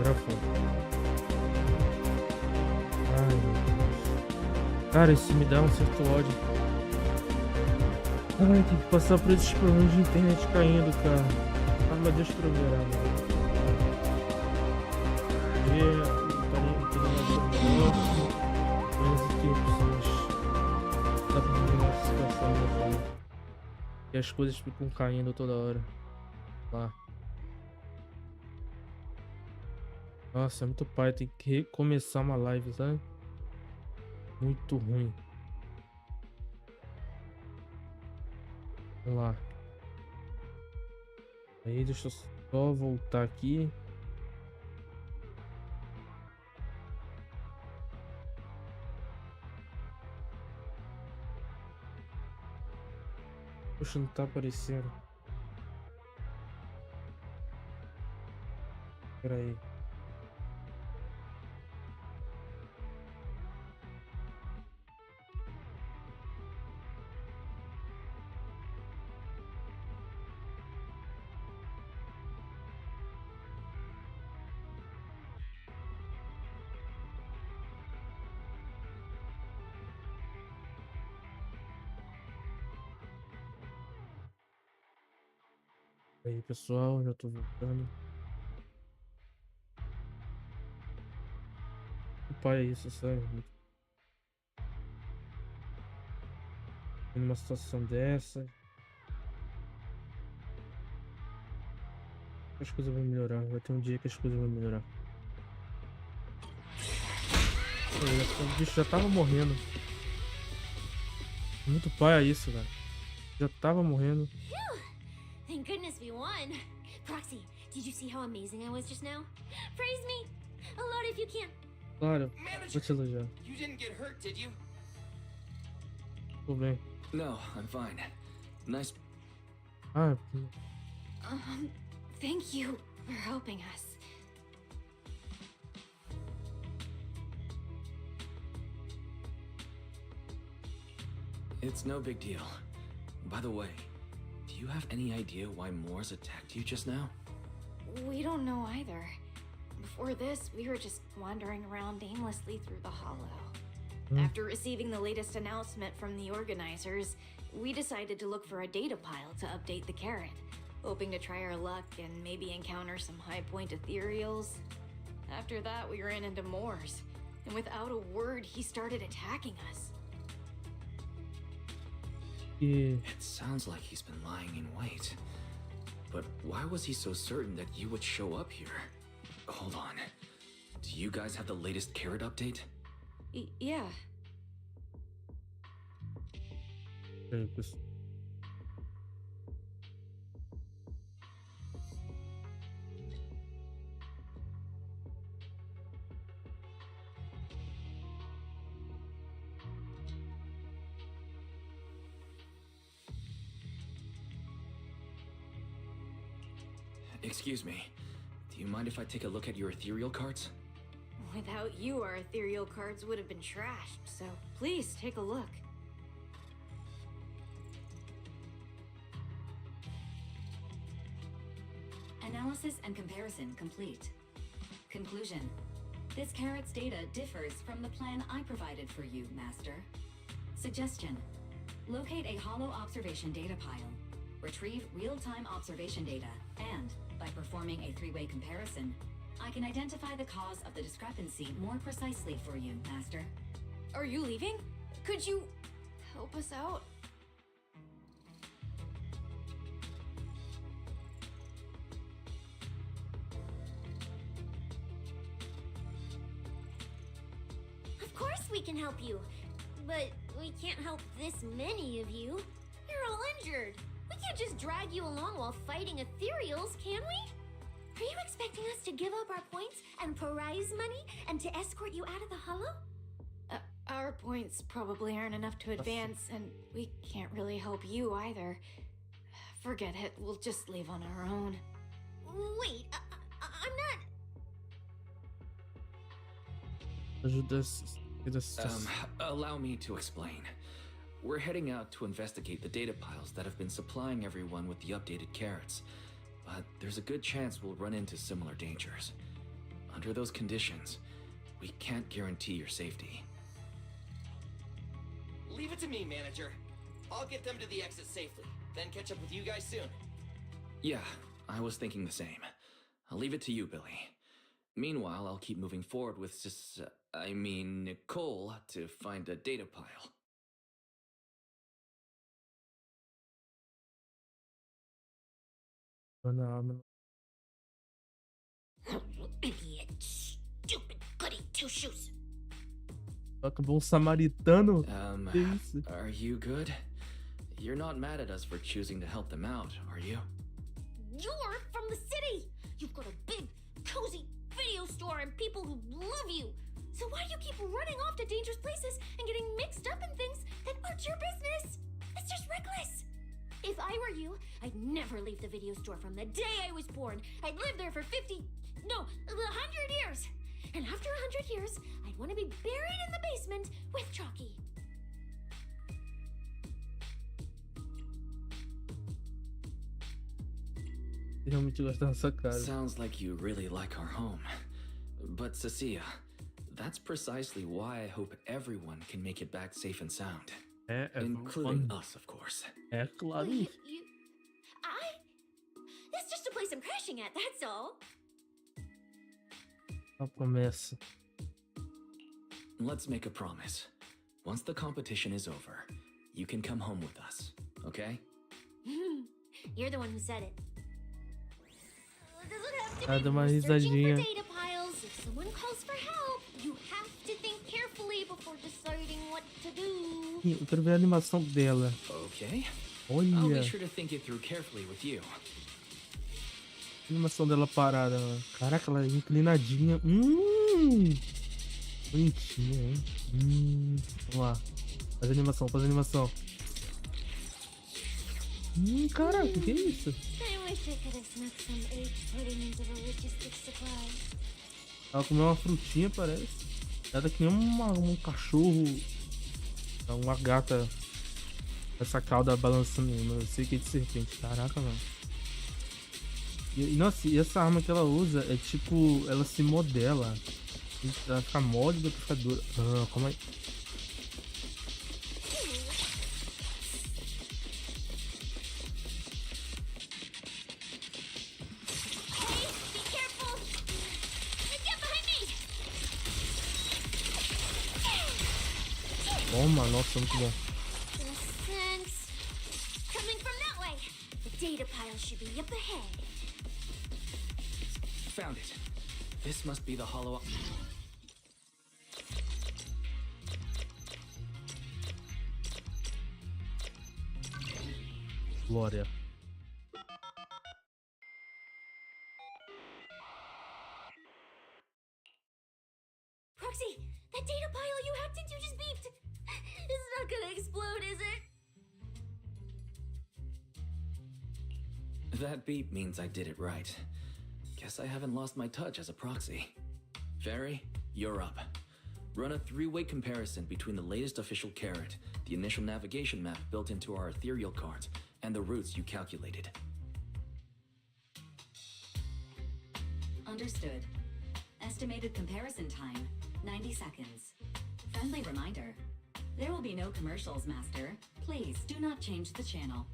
Agora foi. Ai, meu Deus. Cara, isso me dá um certo ódio. Ai, tem que passar por esses problemas de internet caindo, cara. Ah, mas deixa eu ver, mano. Dá pra ver uma situação dessa. E as coisas ficam caindo toda hora. Lá. Nossa, é muito pai. Tem que recomeçar uma live, sabe? Muito ruim. Vamos lá. Aí, deixa eu só voltar aqui. Poxa, não tá aparecendo. Pera aí. Aí, pessoal, já tô voltando. O pai é isso, sabe? Numa situação dessa, as coisas vão melhorar. Vai ter um dia que as coisas vão melhorar. O bicho já tava morrendo. Muito pai é isso, velho. Já tava morrendo. Thank goodness we won. Proxy, did you see how amazing I was just now? Praise me. A lot if you can. Claro, vou te elogiar. You didn't get hurt, did you? Tudo bem. No, I'm fine. Nice. Ah, Thank you for helping us. It's no big deal. By the way, do you have any idea why Moors attacked you just now? We don't know either. Before this, we were just wandering around aimlessly through the hollow. After receiving the latest announcement from the organizers, we decided to look for a data pile to update the carrot, hoping to try our luck and maybe encounter some high-point ethereals. After that, we ran into Moors, and without a word, he started attacking us. e It sounds like he's been lying in wait. But why was he so certain that you would show up here? Hold on. Do you guys have the latest carrot update? Yeah. aí, pessoal. Excuse me. Do you mind if I take a look at your ethereal cards? Without you, our ethereal cards would have been trashed, so please take a look. Analysis and comparison complete. Conclusion. This carrot's data differs from the plan I provided for you, Master. Suggestion. Locate a hollow observation data pile. Retrieve real-time observation data, and, by performing a three-way comparison, I can identify the cause of the discrepancy more precisely for you, Master. Are you leaving? Could you help us out? Of course we can help you, but we can't help this many of you. You're all injured. We can't just drag you along while fighting ethereals, can we? Are you expecting us to give up our points and prize money and to escort you out of the hollow? Our points probably aren't enough to advance, and we can't really help you either. Forget it, we'll just leave on our own. Wait, I'm not... Ajuda a situação. Allow me to explain. We're heading out to investigate the data piles that have been supplying everyone with the updated carrots. But there's a good chance we'll run into similar dangers. Under those conditions, we can't guarantee your safety. Leave it to me, manager. I'll get them to the exit safely, then catch up with you guys soon. Yeah, I was thinking the same. I'll leave it to you, Billy. Meanwhile, I'll keep moving forward with Nicole to find a data pile. Idiot. Stupid goody two-shoes. Toca bom samaritano. Que isso? Are you good? You're not mad at us for choosing to help them out, are you? You're from the city. You've got a big, cozy video store and people who love you. So why do you keep running off to dangerous places and getting mixed up in things that aren't your business? It's just reckless. If I were you, I'd never leave the video store from the day I was born. I'd live there for 100 years. And after 100 years, I'd want to be buried in the basement with Chalky. Realmente gosto dessa casa. Sounds like you really like our home. But Cecilia, that's precisely why I hope everyone can make it back safe and sound. Including us, of course. É claro. That's just a place I'm crashing at, that's all. A promessa. Let's make a promise. Once the competition is over, you can come home with us, okay? You're the one who said it. Doesn't have to Ah, be dá uma searching for risadinha. data piles. If someone calls for help, you have to think carefully before deciding what to do. Eu quero ver a animação dela. Okay. I'll be Olha, sure to think it through carefully with you. a animação dela parada. Mano. Caraca, ela é inclinadinha. Bonitinha, hein? Vamos lá. Faz animação, faz animação. Caraca, que é isso? I wish I could have snuck some egg pudding into the logistics supply. Ela comeu uma frutinha, parece. Ela que nem um cachorro. Uma gata. Essa cauda balançando. Não sei o que é de serpente. Caraca, mano. Nossa, e essa arma que ela usa é tipo. Ela se modela. Ela fica mole e depois fica dura. Como é? Toma, nossa, muito bom. Coming from that way. The data pile should be up ahead. Found it. This must be the hollow. Glória. Proxy, that data pile you hacked into just beeped. It's not gonna explode, is it? That beep means I did it right. Guess I haven't lost my touch as a proxy. Fairy, you're up. Run a three-way comparison between the latest official carrot, the initial navigation map built into our ethereal cards, and the routes you calculated. Understood. Estimated comparison time, 90 seconds. Friendly reminder. There will be no commercials, Master. Please do not change the channel.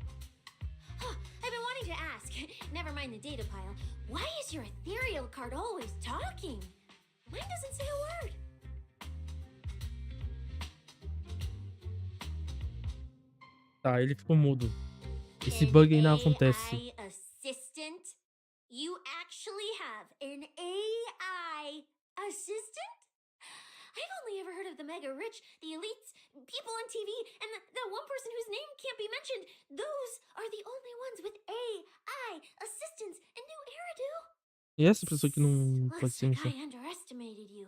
I've been wanting to ask. Never mind the data pile. Why is your ethereal card always talking? Mine doesn't say a word. Tá, ele ficou mudo. Esse bug aí não acontece. AI assistant? You actually have an AI assistant? I've only ever heard of the mega rich, the elites, people on TV, and the one person whose name can't be mentioned. Those are the only ones with AI assistants and new Eridu. E essa pessoa que não pode Looks ser like mexida? I underestimated you.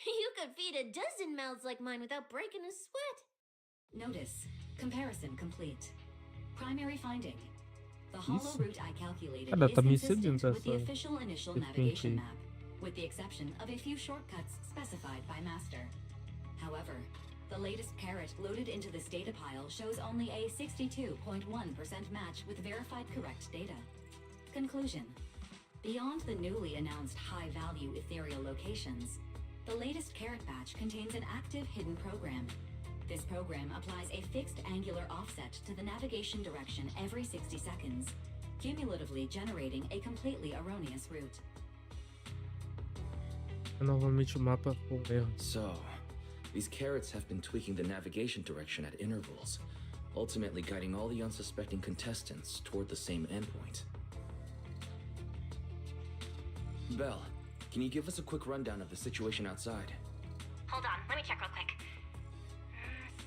You could feed a dozen mouths like mine without breaking a sweat. Notice. Comparison complete. Primary finding. The hollow Isso. route I calculated Cara, is tá meio consistent sedenta with the essa official initial serpente navigation aí. map, with the exception of a few shortcuts specified by Master. However, the latest carrot loaded into this data pile shows only a 62.1% match with verified correct data. Conclusion. Beyond the newly announced high-value ethereal locations, the latest carrot batch contains an active hidden program. This program applies a fixed angular offset to the navigation direction every 60 seconds, cumulatively generating a completely erroneous route. Novamente o mapa com erro. So, these carrots have been tweaking the navigation direction at intervals, ultimately guiding all the unsuspecting contestants toward the same endpoint. Belle, can you give us a quick rundown of the situation outside? Hold on, let me check real quick.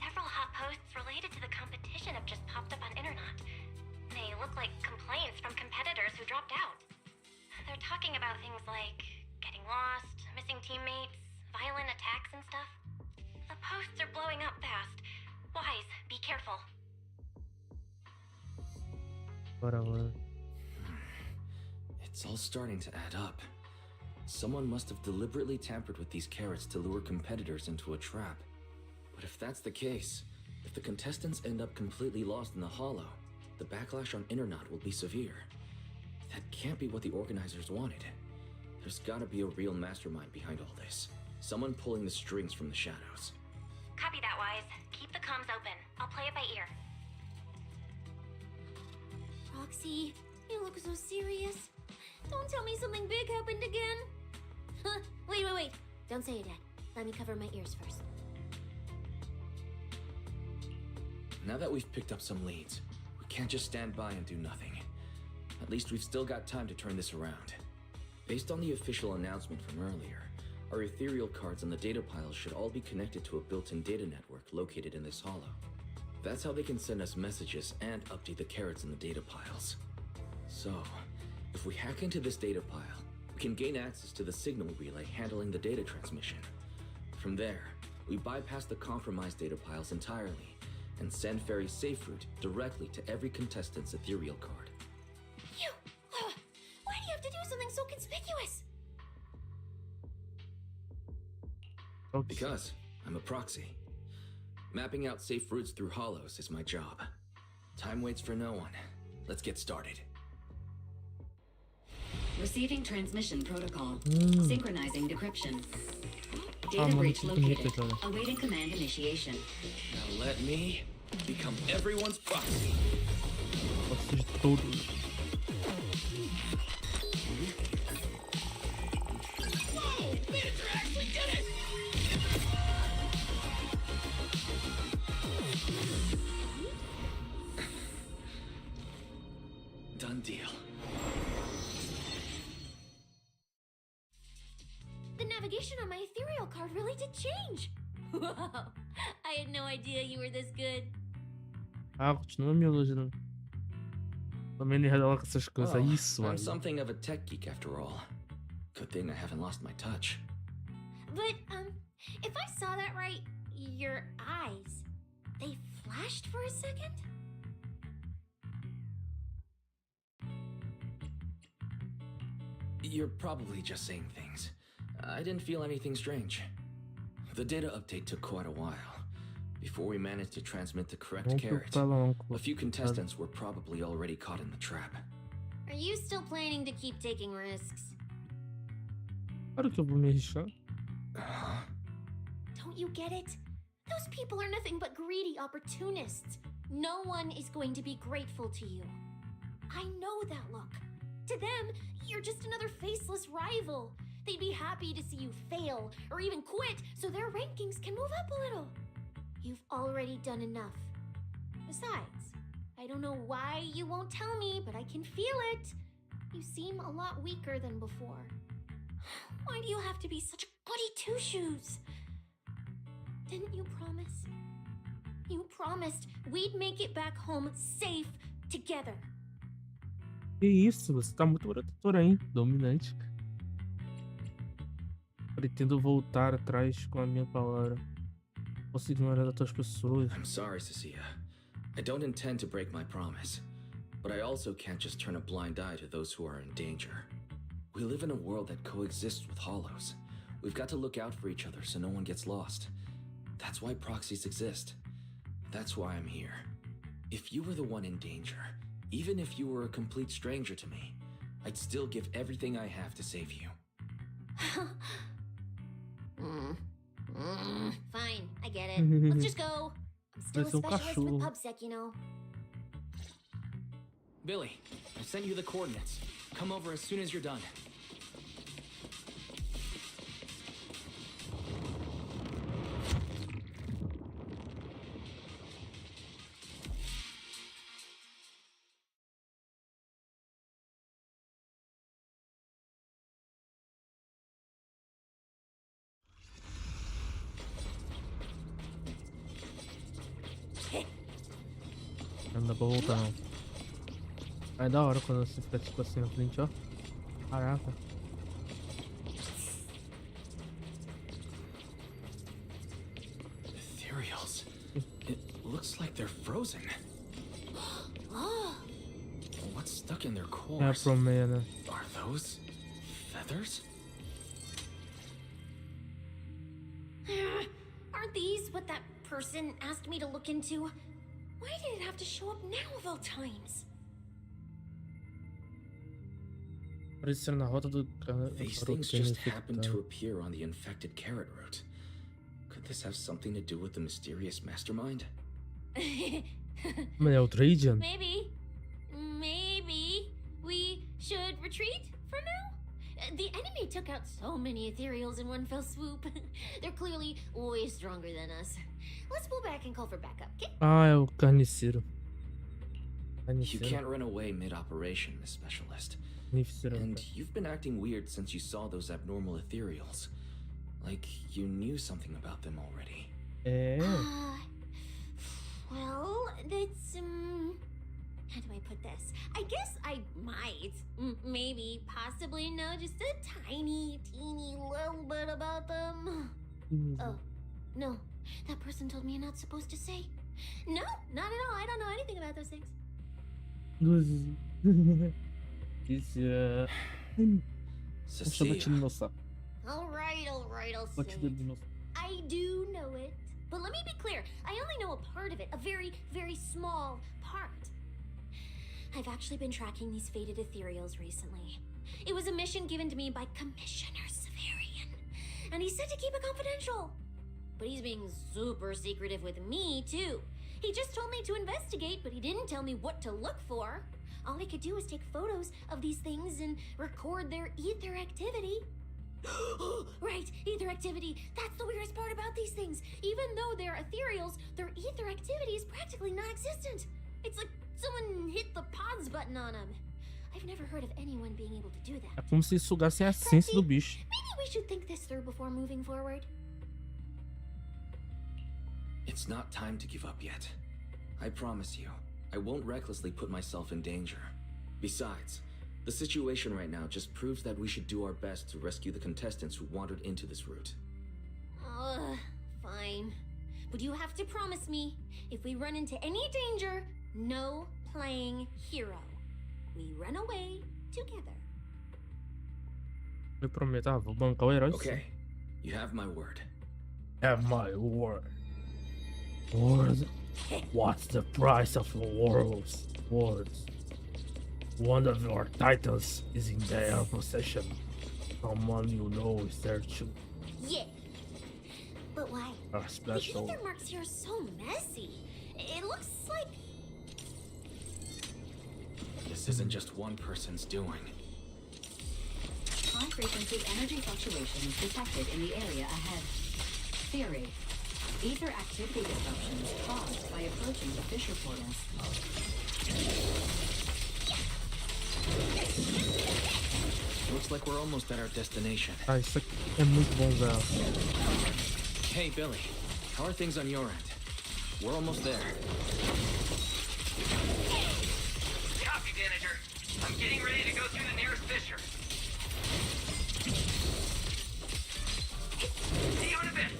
Several hot posts related to the competition have just popped up on internet. They look like complaints from competitors who dropped out. They're talking about things like getting lost, missing teammates, violent attacks and stuff. The posts are blowing up fast. Wise, be careful. Bora. It's all starting to add up. Someone must have deliberately tampered with these carrots to lure competitors into a trap. But if that's the case, if the contestants end up completely lost in the hollow, the backlash on internet will be severe. That can't be what the organizers wanted. There's gotta be a real mastermind behind all this. Someone pulling the strings from the shadows. Copy that, Wise. Keep the comms open. I'll play it by ear. Roxy, you look so serious. Don't tell me something big happened again. Wait. Don't say it yet. Let me cover my ears first. Now that we've picked up some leads, we can't just stand by and do nothing. At least we've still got time to turn this around. Based on the official announcement from earlier, our ethereal cards and the data piles should all be connected to a built-in data network located in this hollow. That's how they can send us messages and update the carrots in the data piles. So, if we hack into this data pile, we can gain access to the signal relay handling the data transmission. From there, we bypass the compromised data piles entirely and send Fairy's safe route directly to every contestant's ethereal card. Why do you have to do something so conspicuous? Because I'm a proxy. Mapping out safe routes through hollows is my job. Time waits for no one. Let's get started. Receiving transmission protocol. Synchronizing decryption. Data breach located. Awaiting command initiation. Now let me become everyone's proxy. Posso de todos. Whoa! Manager actually did it! Done deal. The navigation on my ethereal card really did change. Wow, I had no idea you were this good. Continua me elogiando. Também ele revela com essas coisas. Well, Isso, I'm aí. something of a tech geek after all. Good thing I haven't lost my touch. But, if I saw that right, your eyes, they flashed for a second? You're probably just saying things. I didn't feel anything strange. The data update took quite a while. Before we managed to transmit the correct Vamos carrot, preocupar lá a few contestants were probably already caught in the trap. Are you still planning to keep taking risks? Claro que eu vou me arriscar. Don't you get it? Those people are nothing but greedy opportunists. No one is going to be grateful to you. I know that look. To them, you're just another faceless rival. They'd be happy to see you fail or even quit so their rankings can move up a little. You've already done enough. Besides, I don't know why you won't tell me, but I can feel it. You seem a lot weaker than before. Why do you have to be such goody two-shoes? Didn't you promise? You promised we'd make it back home safe together. Que isso, você tá muito protetora, hein? Dominante. Pretendo voltar atrás com a minha palavra. Posso ignorar outras pessoas. I'm sorry, Cecilia. I don't intend to break my promise. But I also can't just turn a blind eye to those who are in danger. We live in a world that coexists with hollows. We've got to look out for each other so no one gets lost. That's why proxies exist. That's why I'm here. If you were the one in danger, even if you were a complete stranger to me, I'd still give everything I have to save you. Fine, I get it. Let's just go. I'm still a Parece um specialist with cachorro. PubSec, you know. Billy, I sent you the coordinates. Come over as soon as you're done. Não dá pra voltar não. É da hora quando você fica tipo assim na frente, ó. Caraca. Ethereals. It looks like they're frozen. What's stuck in their É a cores? promeia, né? Are those feathers? Aren't these what that person asked me to look into? Why did it have to show up now of all times? Apareceram na rota do These garoto things sendo just happen to infectado. appear on the infected carrot route. Could this have something to do with the mysterious mastermind? Mas é o Trajan? Maybe we should retreat for now? The enemy took out so many ethereals in one fell swoop. They're clearly way stronger than us. Let's pull back and call for backup, okay? Ah, é o carniceiro. You Carniceiro. can't run away mid-operation, Miss Specialist. Carniceiro. And you've been acting weird since you saw those abnormal ethereals. Like you knew something about them already. É. Well, that's, how do I put this? I guess I might, maybe, possibly know just a tiny, teeny little bit about them. Oh, no, that person told me you're not supposed to say. No, not at all. I don't know anything about those things. Isso é. Puxa, Cecilia, bati no meu saco. All right, I'll say Bati no it. meu saco. I do know it. But let me be clear, I only know a part of it, a very, very small part. I've actually been tracking these faded ethereals recently. It was a mission given to me by Commissioner Severian, and he said to keep it confidential. But he's being super secretive with me, too. He just told me to investigate, but he didn't tell me what to look for. All he could do was take photos of these things and record their ether activity. Right, ether activity. That's the weirdest part about these things. Even though they're ethereals, their ether activity is practically non-existent. It's like someone hit the pause button on them. I've never heard of anyone being able to do É that. como se sugassem a essência do bicho. Maybe we should think this through before moving forward. it's not time to give up yet. I promise you, I won't recklessly put myself in danger. Besides, the situation right now just proves that we should do our best to rescue the contestants who wandered into this route. Fine. But you have to promise me, if we run into any danger, no playing hero. We run away together. Eu prometo, vou bancar o herói. Okay, you have my word. Have my word. Word. What's the price of words? Words. One of your titles is in their possession. Someone you know is there too. Yeah. But why? A The special. ether marks here are so messy. It looks like... This isn't just one person's doing. High-frequency energy fluctuations detected in the area ahead. Theory. Ether activity disruptions caused by approaching the fissure portals. Looks like we're almost at our destination. Ah, isso aqui é muito bom, velho. Hey, Billy. How are things on your end? We're almost there. Copy, manager. I'm getting ready to go through the nearest fissure. See you in a bit.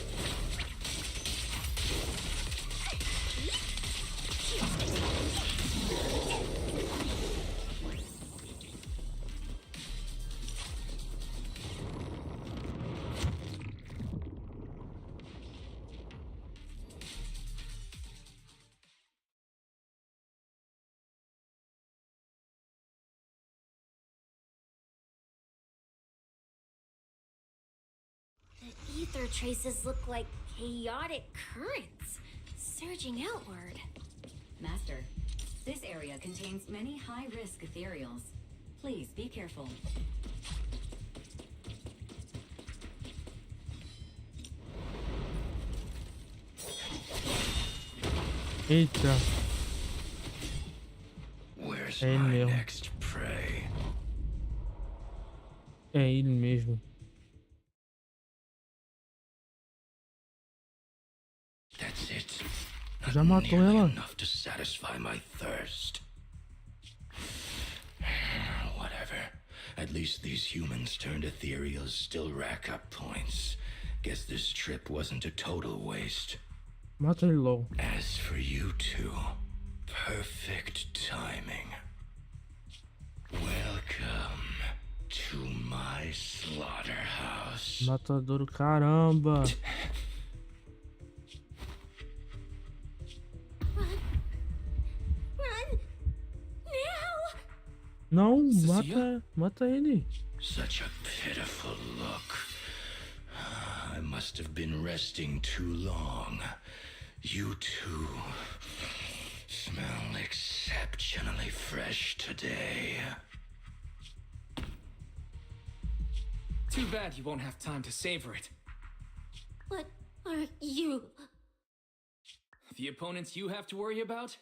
ether traces look like chaotic currents surging outward. Master, this area contains many high-risk ethereals. Please be careful. Eita. Where's É ele my mesmo. next prey? É ele mesmo. That's it. Já Not matou nearly ela. enough to satisfy my thirst. Whatever. At least these humans turned ethereals still rack up points. Guess this trip wasn't a total waste. Mata ele logo. As for you two, perfect timing. Welcome to my slaughterhouse. Matador, caramba. Run! Now! Não, Cecilia? mata ele. Such a pitiful look. I must have been resting too long. You two smell exceptionally fresh today. Too bad you won't have time to savor it. What are you? The opponents you have to worry about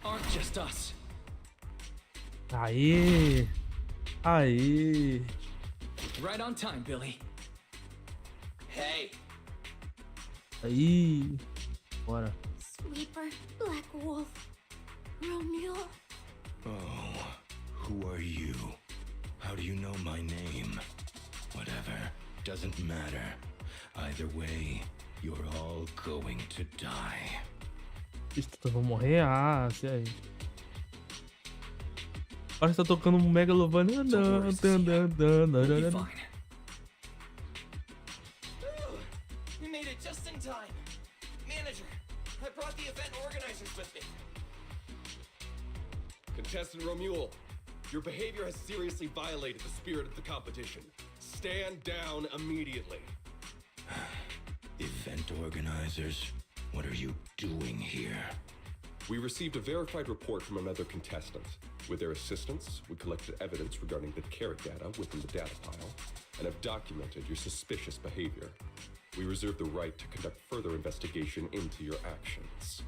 aren't just us. Aê. Aê. Right on time, Billy. Hey, Aí. Bora. Sweeper, Black Wolf, Romeo. Oh, who are you? How do you know my name? Whatever, doesn't matter. Either way, you're all going to die. Isto, eu vou morrer? Ah, sei aí. Parece que tá tocando um Megalovania. Don't worry, Cecilia. We'll be fine. we made it just in time. Manager, I brought the event organizers with me. Contestant Romuald, your behavior has seriously violated the spirit of the competition. Stand down immediately. Event organizers, what are you doing here? We received a verified report from another contestant. With their assistance, we collected evidence regarding the carrot data within the data pile and have documented your suspicious behavior. We reserve the right to conduct further investigation into your actions.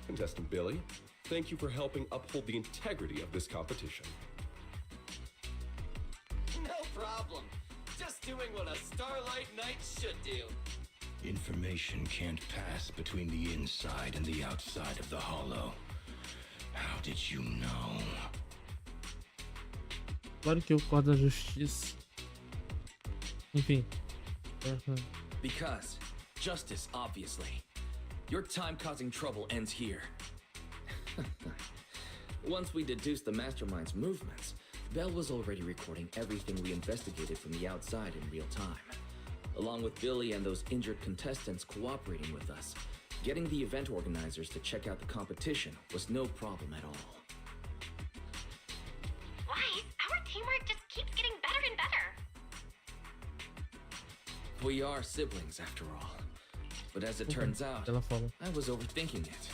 Contestant Billy, thank you for helping uphold the integrity of this competition. No problem. Just doing what a Starlight Knight should do. Information can't pass between the inside and the outside of the hollow. How did you know? Claro que eu gosto da justiça. Enfim. Because justice, obviously. Your time causing trouble ends here. Once we deduced the mastermind's movements, Bell was already recording everything we investigated from the outside in real time. Along with Billy and those injured contestants cooperating with us, getting the event organizers to check out the competition was no problem at all. Why? Our teamwork just keeps getting better and better. We are siblings, after all. But as it turns out, Ela fala. I was overthinking it.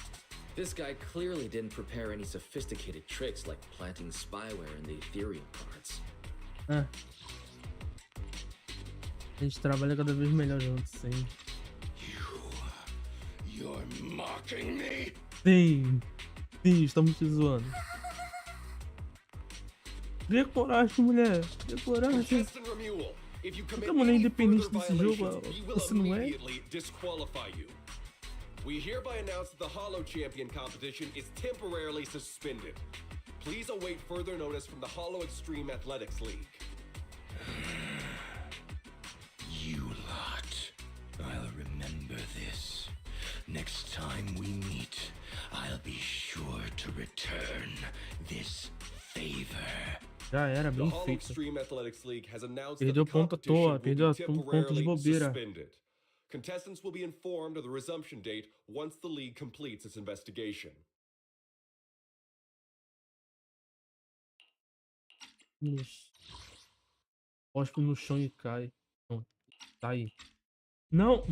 This guy clearly didn't prepare any sophisticated tricks like planting spyware in the ethereal cards. É. A gente trabalha cada vez melhor juntos, sim. You're mocking me? Sim. Sim, estamos te zoando. Cria coragem, mulher. Cria coragem. Contestant Romuald, if you commit Porque a mulher any independente further desse jogo, violations, we will você não é? immediately disqualify you. We hereby announce that the Hollow Champion competition is temporarily suspended. Please await further notice from the Hollow Extreme Athletics League. You lot. I'll remember this. Next time we meet, I'll be sure to return this favor. Já era, The bem Hollow feito. Extreme Athletics League has announced Perdeu that the ponto à competition toa, will perdeu be ponto de temporarily bobeira. suspended. Contestants will be informed of the resumption date once the league completes its investigation. Cospe no chão e cai. Pronto. Sai. Não!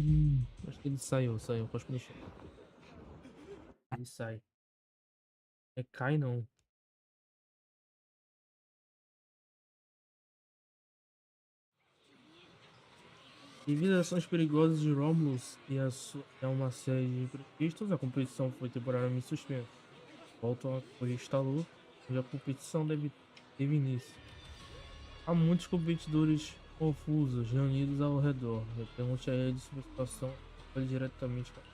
Acho que ele saiu. Pode mexer. Ele sai. É cai não. Devido às ações perigosas de Romulus e a uma série de imprevistos, a competição foi temporariamente suspensa. Volta a correr instalou, onde a competição teve início. Há muitos competidores confusos reunidos ao redor. Eu pergunte a ele sobre a situação e fale diretamente com ele.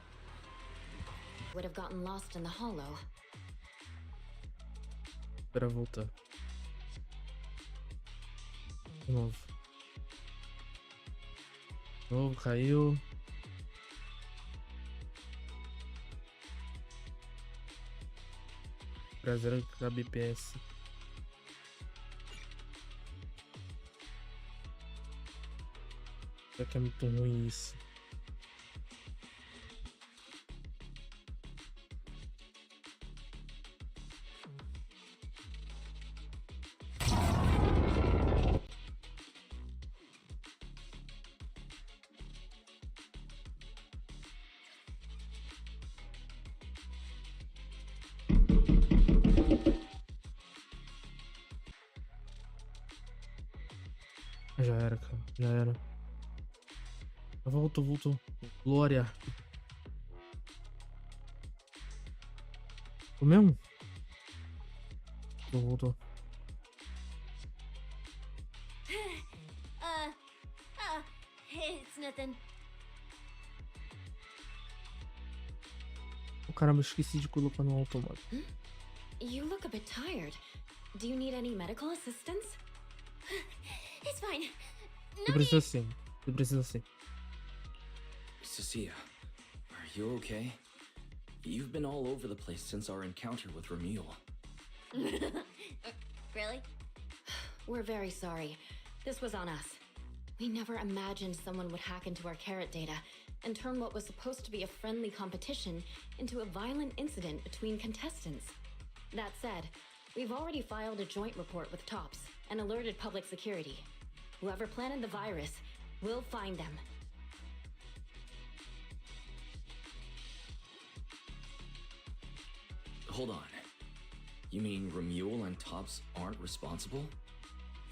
Would have gotten lost in the hollow. Espera voltar. De novo. De novo, caiu. Pra 0 kbps. Será que é muito ruim isso? Já era, cara. Já era. Voltou. Glória. O mesmo? Voltou. It's nothing. Oh, caramba, esqueci de colocar no automático. You look a bit tired. Do you need any medical assistance? It's fine. Você precisa sim. Você precisa sim. Cecilia, are you okay? You've been all over the place since our encounter with Ramil. Really? We're very sorry. This was on us. We never imagined someone would hack into our carrot data and turn what was supposed to be a friendly competition into a violent incident between contestants. That said, we've already filed a joint report with TOPS and alerted public security. Whoever planted the virus, we'll find them. Hold on. You mean Ramil and Tops aren't responsible?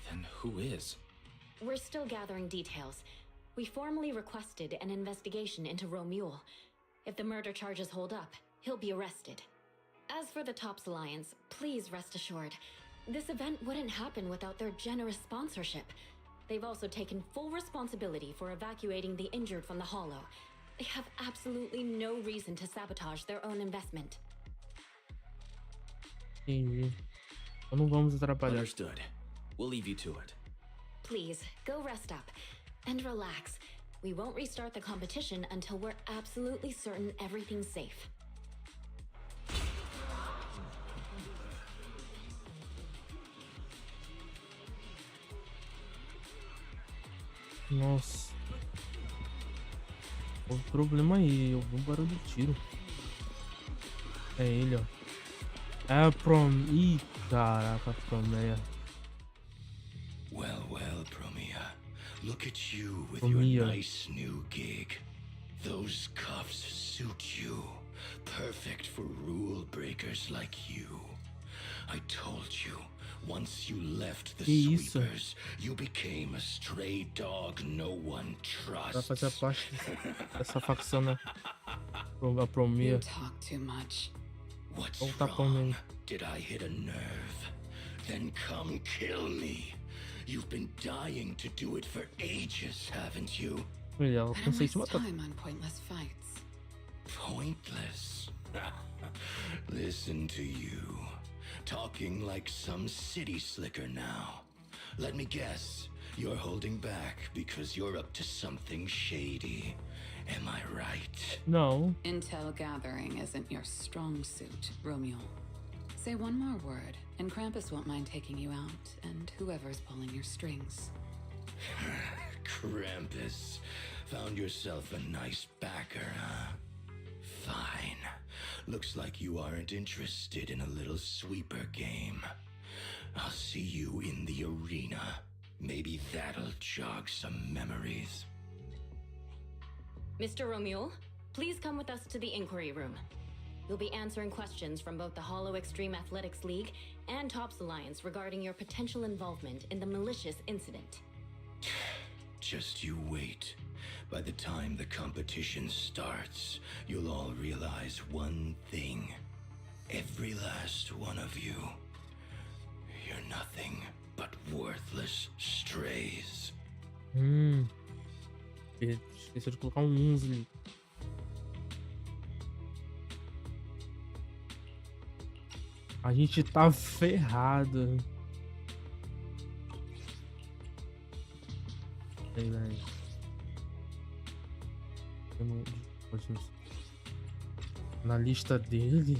Then who is? We're still gathering details. We formally requested an investigation into Romule. If the murder charges hold up, he'll be arrested. As for the Tops Alliance, please rest assured, this event wouldn't happen without their generous sponsorship. They've also taken full responsibility for evacuating the injured from the Hollow. They have absolutely no reason to sabotage their own investment. Entendi. Então não vamos atrapalhar. Understood. We'll leave you to it. Please, go rest up. And relax. We won't restart the competition until we're absolutely certain everything's safe. Nossa. Houve problema aí. Eu vi um barulho de tiro. É ele, ó. É Ih, caraca, Promia. Well, Promia. Look at you with Promia. your nice new gig. Those cuffs suit you. Perfect for rule breakers like you. I told you, once you left the Que isso? sweepers, you became a stray dog no one Vai trusts. fazer parte dessa facção, né? A Promia. You talk too much. What's Olha o tapão wrong? nele. Did I hit a nerve? Then come kill me. You've been dying to do it for ages, haven't you? Olha, ela I don't consegue te waste matar. time on pointless fights. Pointless. Listen to you. Talking like some city slicker now. Let me guess. You're holding back because you're up to something shady. Am I right? Não. Intel gathering isn't your strong suit, Romeo. Say one more word, and Krampus won't mind taking you out, and whoever's pulling your strings. Krampus. Found yourself a nice backer, huh? Fine. Looks like you aren't interested in a little sweeper game. I'll see you in the arena. Maybe that'll jog some memories. Mr. Romule, please come with us to the inquiry room. You'll be answering questions from both the Hollow Extreme Athletics League and Tops Alliance regarding your potential involvement in the malicious incident. Just you wait. By the time the competition starts, you'll all realize one thing. Every last one of you. You're nothing but worthless strays. Esqueceu de colocar 11 ali. A gente tá ferrado. Aí, velho. Na lista dele.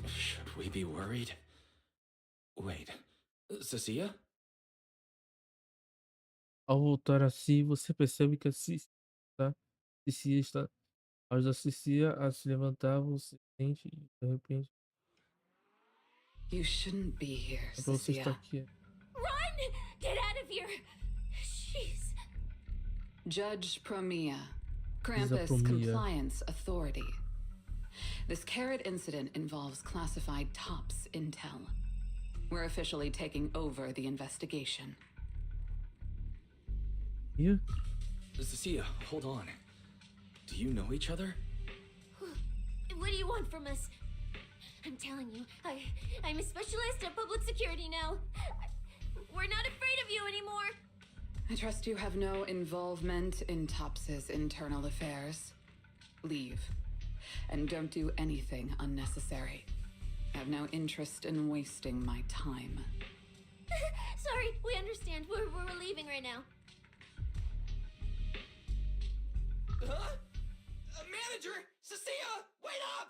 Should we be worried? Wait, Cecilia? Ao voltar a si, você percebe que a Cicia está. Ao ajudar a Cicia a se levantar, você sente e de repente. You shouldn't be here, Então você está Cecilia. aqui. Run! Get out of here! She's... Judge Promia, Krampus Promia. Compliance Authority. This carrot incident involves classified TOPS intel. We're officially taking over the investigation. Ih, Cecilia, hold on. Do you know each other? What do you want from us? I'm telling you, I'm a specialist at public security now. We're not afraid of you anymore. I trust you have no involvement in TOPS's internal affairs. Leave. And don't do anything unnecessary. I have no interest in wasting my time. Sorry, we understand. We're leaving right now. Huh? Manager! Cecilia! Wait up!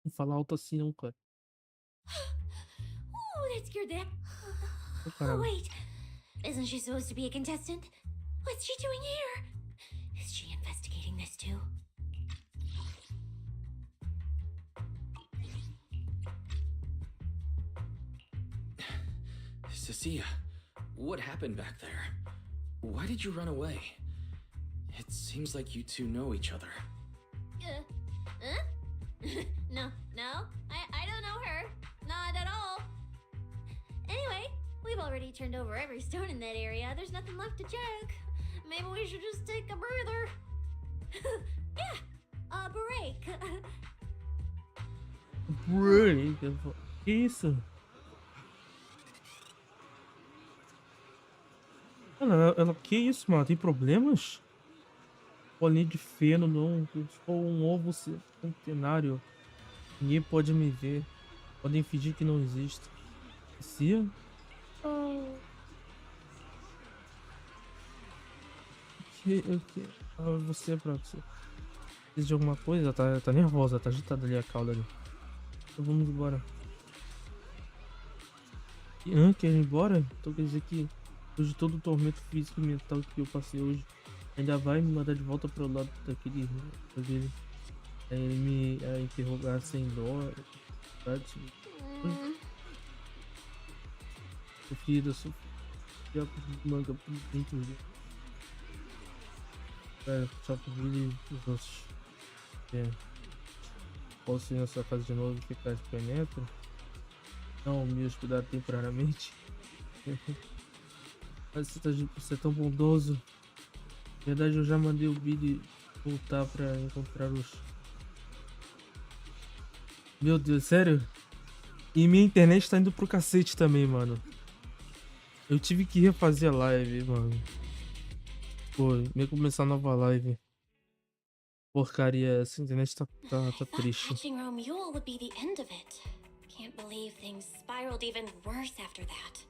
não fala alto assim não, cara. Ooh, that scared that. Oh, Oh, caramba. wait. Isn't she supposed to be a contestant? What's she doing here? Is she investigating this too? Cecilia, what happened back there? Why did you run away? It seems like you two know each other. Huh? No, I don't know her. Not at all. Anyway, we've already turned over every stone in that area. There's nothing left to check. Maybe we should just take a breather. Yeah, a break. Break. Que isso? Ela, que isso, mano? Tem problemas? Bolinha de feno, não. Eu sou um ovo centenário. Ninguém pode me ver. Podem fingir que não existe. Se? O que? Você é pra você. Precisa de alguma coisa? Tá nervosa, tá agitada ali a cauda ali. Então vamos embora. Quer ir embora? Então quer dizer que depois de todo o tormento físico e mental que eu passei hoje, ainda vai me mandar de volta pro lado daquele ele me interrogar sem dó. Sofrida, sofrida, manga por dentro. Só por vídeo dos nossos. Posso ir na sua casa de novo e ficar de penetra? Não, me hospedar temporariamente. Mas você é tão bondoso. Na verdade, eu já mandei o Billy voltar pra encontrar os... Meu Deus, sério? E minha internet tá indo pro cacete também, mano. Eu tive que refazer a live, mano. Pô, nem começar a nova live. Porcaria, essa internet tá triste. Catching Romule would be the end of it. Can't believe things spiraled even worse after that.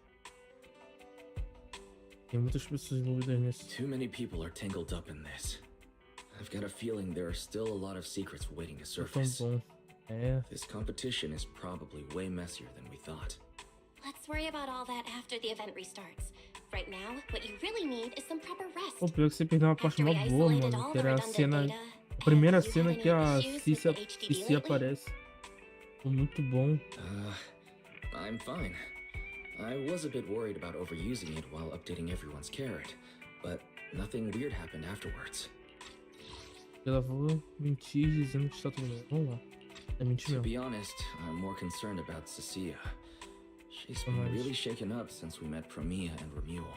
Tem muitas pessoas envolvidas nisso. Too many people are tangled up in this. I've got a feeling there are still a lot of secrets waiting to É tão surface. bom. This competition is probably way messier than we thought. Let's worry about all that after the event restarts. Right now, what you really need is some proper rest. Pô, pior que você perdeu uma parte After mó we boa, isolated mano. all Que the era a redundant cena. data, A primeira have you cena had que any a issues Cicia with HDD lately? aparece. Foi muito bom. I'm fine. I was a bit worried about overusing it while updating everyone's carrot, but Nothing weird happened afterwards. Ela vou mentir dizendo que está tudo bem. Vamos lá. É mentir To mesmo. be honest, I'm more concerned about Cecilia. She's been Nice. really shaken up since we met Premia and Remuel.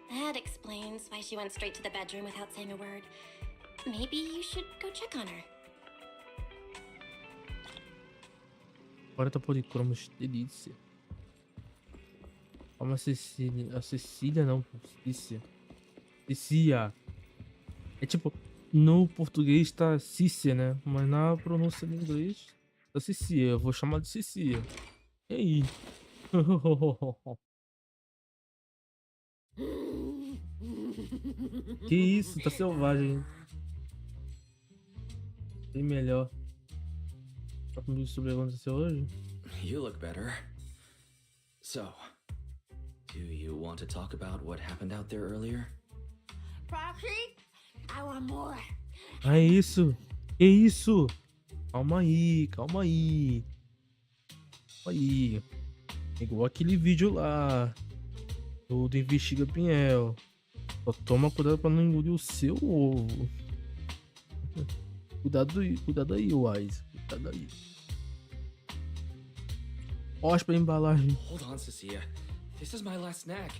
That explains why she went straight to the bedroom without saying a word. Maybe you should go check on her. 40 policromos, delícia. Calma, Cecília. A Cecília não, Cícia. Cícia. É tipo, no português tá Cícia, né? Mas na pronúncia do inglês tá Cecília. Eu vou chamar de Cecília. E aí? Que isso? Tá selvagem, hein? Bem melhor. Tá comigo sobre o que aconteceu hoje? You look better. So, do you want to talk about what happened out there earlier? Proxy, I want more. Ah, é isso? Que isso? Calma aí, calma aí. Calma aí. Igual aquele vídeo lá. Do Investiga Pinhel. Só toma cuidado pra não engolir o seu ovo. Cuidado aí, Wise. Cuidado aí. Ospa a embalagem. Hold on, Cecilia. This is my last snack.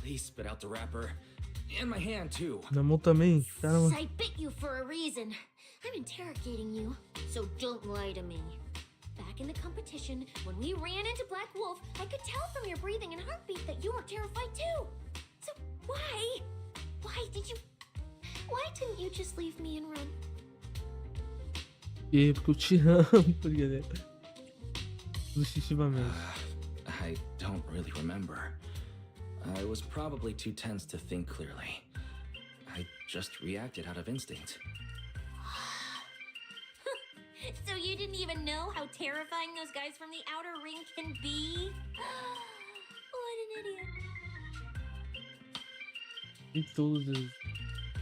Please spit out the wrapper. And my hand, too. Na mão também. Caramba. I bit you for a reason. I'm interrogating you, so don't lie to me. Back in the competition, when we ran into Black Wolf, I could tell from your breathing and heartbeat that you were terrified too. So why? Why didn't you just leave me and run? E porque eu te amo, brincadeira. Instintivamente. I don't really remember. I was probably too tense to think clearly. I just reacted out of instinct. So you didn't even know how terrifying those guys from the outer ring can be? What an idiot. E todos.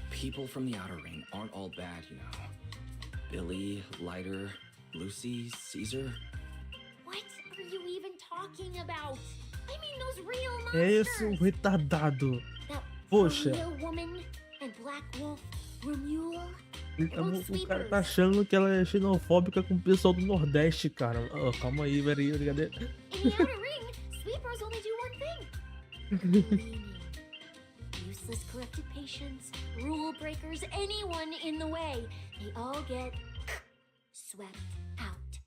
People from the outer ring aren't all bad, you know. Billy, Lighter, Lucy, Caesar. What are you even talking about? I mean those real É monsters. esse retardado. That Poxa. real woman and Black Wolf, Remuel. O cara tá achando que ela é xenofóbica com o pessoal do Nordeste, cara. Oh, calma aí, velho. Brincadeira. In the outer ring, sweepers only do one thing. Cleaning. Useless corrupted patients, rule breakers, anyone in the way. They all get swept out.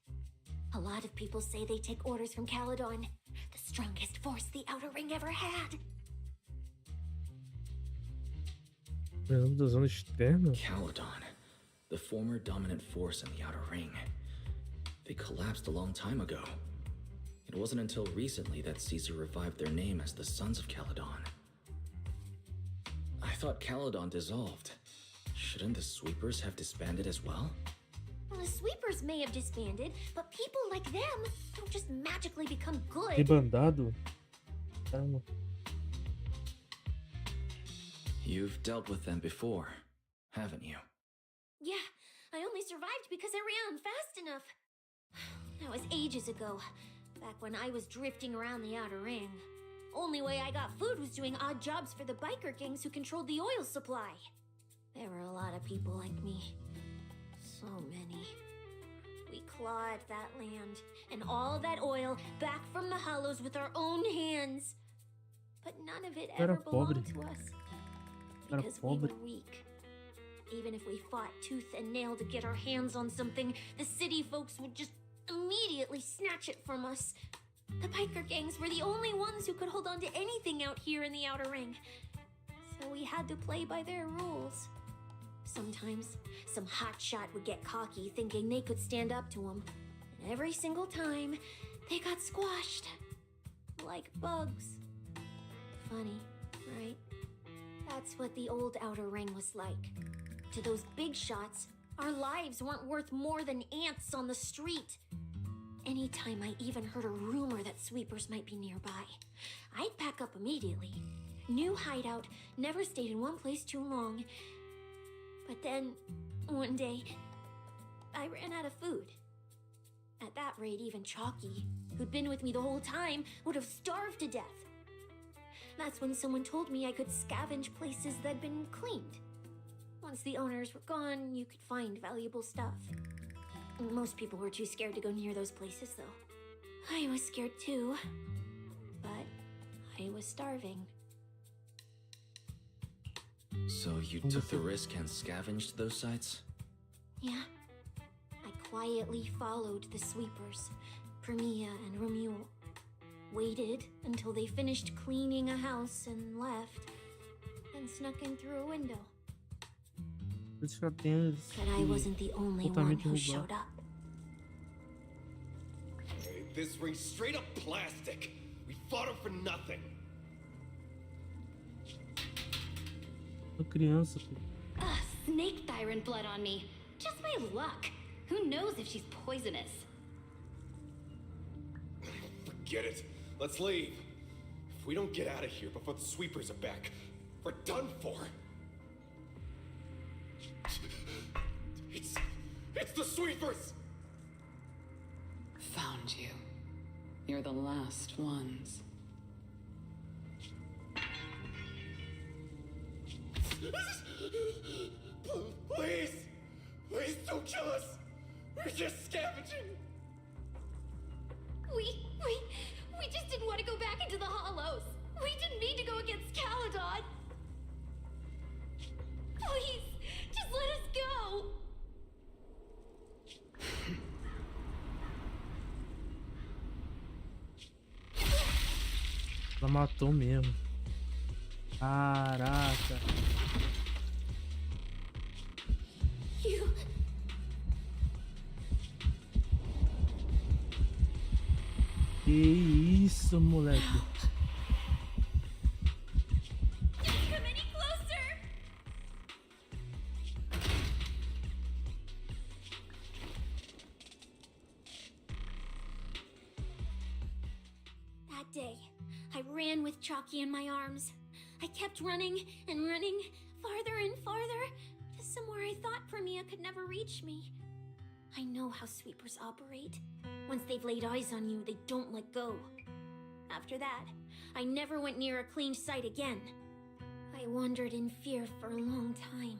A lot of people say they take orders from Caledon, the strongest force the outer ring ever had. Fernando da zona externa? Caledon, the former dominant force in the outer ring. They collapsed a long time ago. It wasn't until recently that Caesar revived their name as the Sons of Caledon. I thought Caledon dissolved. Shouldn't the Sweepers have disbanded as well? Well, the sweepers may have disbanded, but people like them don't just magically become good. Rebandado? Caramba. You've dealt with them before, haven't you? Yeah, I only survived because I ran fast enough. That was ages ago, back when I was drifting around the outer ring. Only way I got food was doing odd jobs for the biker gangs who controlled the oil supply. There were a lot of people like me. So many. We clawed that land and all that oil back from the hollows with our own hands. But none of it ever belonged to us. Because we were weak. Even if we fought tooth and nail to get our hands on something, the city folks would just immediately snatch it from us. The biker gangs were the only ones who could hold on to anything out here in the outer ring. So we had to play by their rules. Sometimes, some hotshot would get cocky thinking they could stand up to them. And every single time, they got squashed. Like bugs. Funny, right? That's what the old outer ring was like. To those big shots, our lives weren't worth more than ants on the street. Anytime I even heard a rumor that sweepers might be nearby, I'd pack up immediately. New hideout, never stayed in one place too long. But then, one day, I ran out of food. At that rate, even Chalky, who'd been with me the whole time, would have starved to death. That's when someone told me I could scavenge places that'd been cleaned. Once the owners were gone, you could find valuable stuff. Most people were too scared to go near those places, though. I was scared too, but I was starving. So you took the risk and scavenged those sites? Yeah. I quietly followed the sweepers, Premia and Romuald. Waited until they finished cleaning a house and left, and snuck in through a window. Eles já têm But I wasn't the only one totalmente who roubar. showed up. Hey, this ring's straight up plastic. We fought her for nothing. Uma criança, filho. Ugh, snake tyrant blood on me. Just my luck. Who knows if she's poisonous? Forget it. Let's leave. If we don't get out of here before the sweepers are back, we're done for. It's the sweepers! Found you. You're the last ones. Please! Please don't kill us! We're just scavenging! We just didn't want to go back into the hollows. We didn't mean to go against Caledon. Please, just let us go. Ela matou mesmo. Caraca. You... Que isso, moleque. Don't come any closer. That day, I ran with Chalky in my arms. I kept running and running, farther and farther, to somewhere I thought Premia could never reach me. I know how sweepers operate. Once they've laid eyes on you, they don't let go. After that, I never went near a cleaned site again. I wandered in fear for a long time.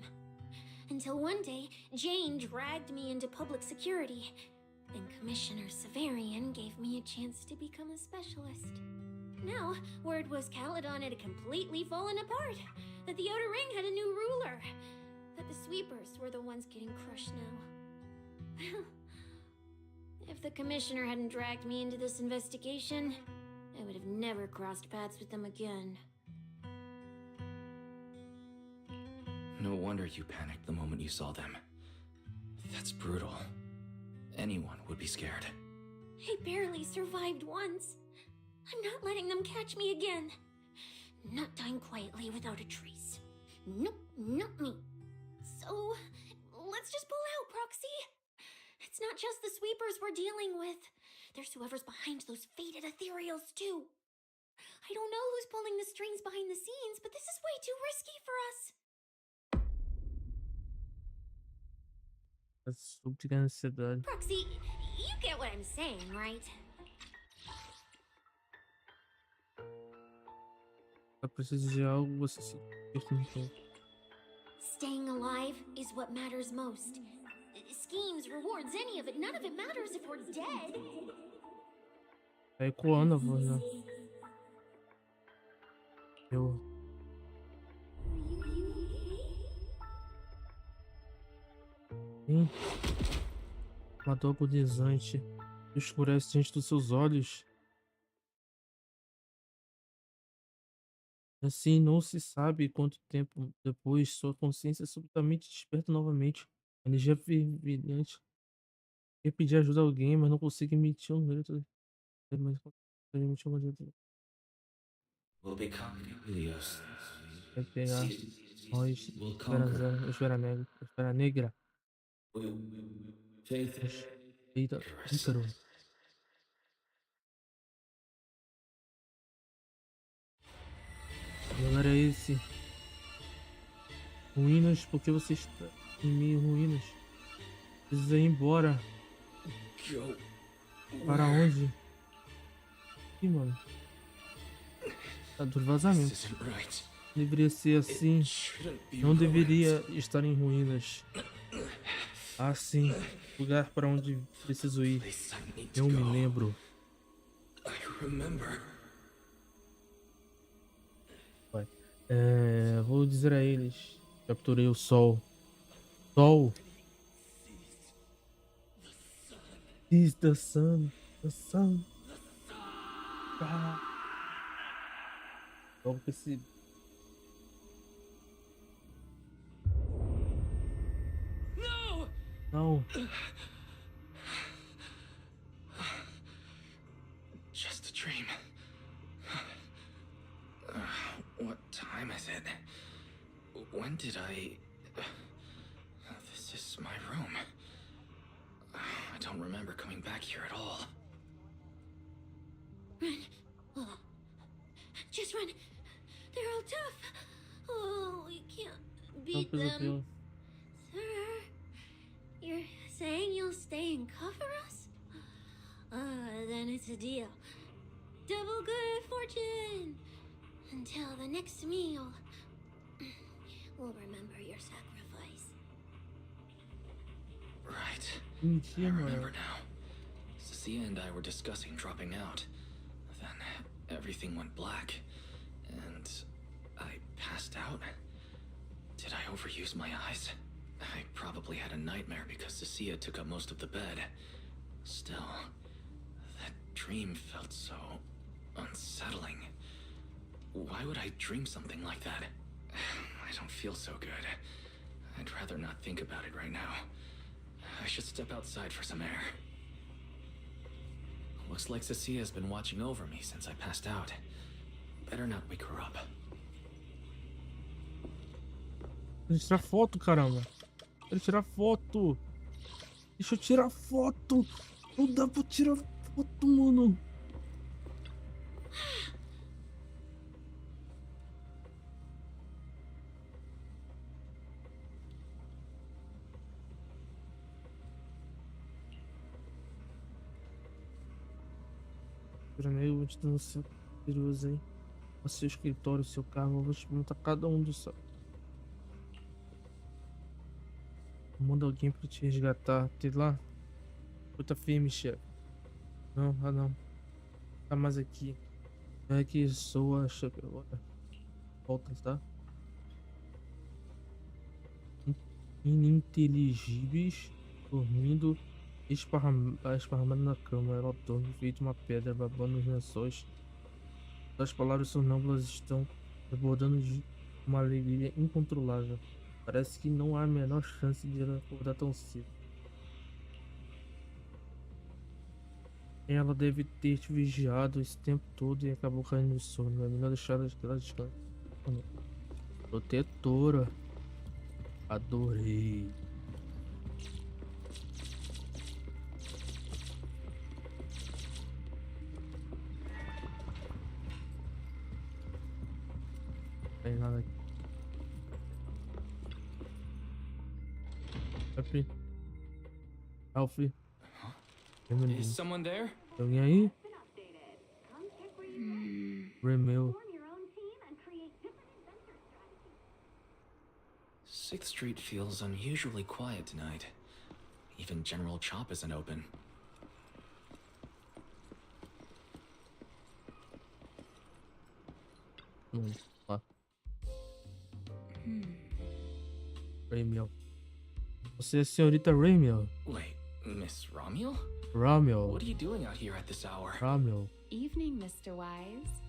Until one day, Jane dragged me into public security. Then Commissioner Severian gave me a chance to become a specialist. Now, word was Caledon had completely fallen apart, that the Outer Ring had a new ruler, that the sweepers were the ones getting crushed now. If the Commissioner hadn't dragged me into this investigation, I would have never crossed paths with them again. No wonder you panicked the moment you saw them. That's brutal. Anyone would be scared. I barely survived once. I'm not letting them catch me again. Not dying quietly without a trace. Nope, not me. So, let's just pull out, Proxy. It's not just the sweepers we're dealing with. There's whoever's behind those faded ethereals, too. I don't know who's pulling the strings behind the scenes, but this is way too risky for us. Essa súbita ansiedade. Proxy, you get what I'm saying, right? Ela precisa de algo, você se perguntou. Staying alive is what matters most. Schemes, rewards, any of it, none of it matters if we're dead. Tá ecoando a voz, né? Eu. Sim. Uma dor agonizante escurece diante dos seus olhos. Assim, não se sabe quanto tempo depois, sua consciência subitamente desperta novamente. A energia fervilhante. Quer pedir ajuda a alguém, mas não consegue emitir um grito. Mas consegue emitir um grito. We'll become nucleus. Vai pegar nós, We'll conquer. Espera negra. Faith. Eita, Ícaro. Agora é esse. Ruínas, porque você está em meio ruínas. Precisa ir embora. Para onde? Ih, mano. dos This vazamentos. isn't right. Deveria ser assim. It shouldn't be Não ruined. deveria estar em ruínas. Ah, sim. Lugar para onde preciso ir. Place I need to Eu me go. lembro. I remember. Vai. Vou dizer a eles. Capturei o sol. Sol. Is the sun. The sun. Ah. Vamos com esse. No! Não. Just a dream. What time is it? When did I... This is my room. I don't remember coming back here at all. Run. Oh. Just run. They're all tough. Oh, we can't Não beat precisa them. ter. Sir, you're saying you'll stay and cover us? Then it's a deal. Double good fortune. Until the next meal. We'll remember your sacrifice. Right. I Mentira, remember mano. now. Cecilia and I were discussing dropping out. Then everything went black. And I passed out. Did I overuse my eyes? I probably had a nightmare because Cecilia took up most of the bed. Still, that dream felt so unsettling. Why would I dream something like that? I don't feel so good. I'd rather not think about it right now. I should step outside for some air. Looks like Cecilia's been watching over me since I passed out. Better not wake her up. Quero tirar foto, caramba. Quero tirar foto. Deixa eu tirar foto. Não dá pra tirar foto, mano. Eu vou te dar um seu curioso aí. O seu escritório, o seu carro. Eu vou te montar cada um dos seus. Manda alguém pra te resgatar. Tem lá? Puta firme, chefe. Não, não. Tá mais aqui. É que sou a chefe agora. Volta, tá? Ininteligíveis. Dormindo. Esparramado na cama. Ela dorme feito uma pedra, babando os lençóis. As palavras sonâmbulas estão desbordando de uma alegria incontrolável. Parece que não há a menor chance de ela acordar tão cedo. Ela deve ter te vigiado esse tempo todo e acabou caindo no sono. É melhor deixar ela descansar. Protetora. Adorei. Não tem nada aqui. Alfie. Alfie. Is someone there? Tem alguém aí? Remel. Sixth Street feels unusually quiet tonight. Even General Chop isn't open. Lá. Remel. Você é a senhorita Remel. Wait, Miss Romuel? Ramel. What are you doing out here at this hour? Ramel. Evening, Mr. Wise.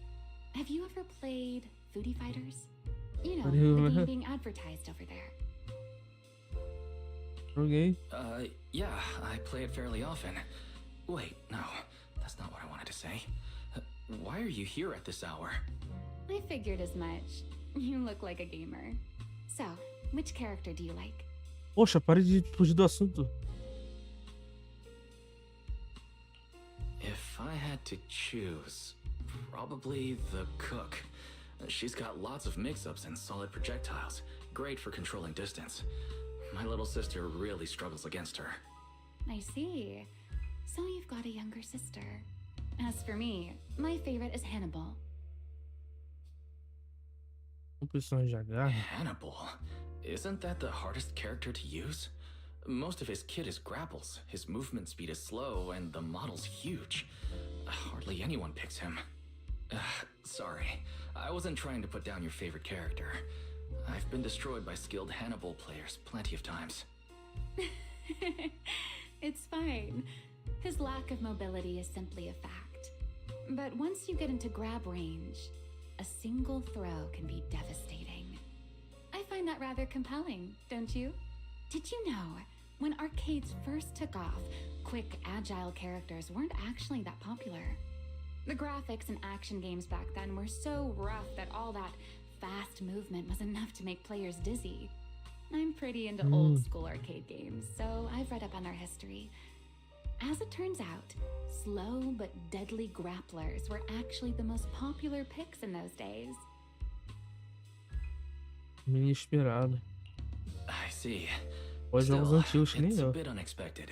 Have you ever played Foodie Fighters? You know, What do you the game mean? being advertised over there. Joguei. Yeah, I play it fairly often. Wait, no, that's not what I wanted to say. Why are you here at this hour? I figured as much. You look like a gamer. So, which character do you like? Poxa, pare de fugir do assunto. If I had to choose, probably the cook. She's got lots of mix-ups and solid projectiles. Great for controlling distance. My little sister really struggles against her. I see. So you've got a younger sister. As for me, my favorite is Hannibal. Opções de agarre. Hannibal. Isn't that the hardest character to use? Most of his kit is grapples, his movement speed is slow, and the model's huge. Hardly anyone picks him. Sorry, I wasn't trying to put down your favorite character. I've been destroyed by skilled Hannibal players plenty of times. It's fine. His lack of mobility is simply a fact. But once you get into grab range, a single throw can be devastating. I find that rather compelling, don't you? Did you know, when arcades first took off, quick, agile characters weren't actually that popular. The graphics in action games back then were so rough that all that fast movement was enough to make players dizzy. I'm pretty into old school arcade games, so I've read up on their history. As it turns out, slow but deadly grapplers were actually the most popular picks in those days. Inesperado. I see. Os jogos Still, antigos que nem it's a eu. bit unexpected.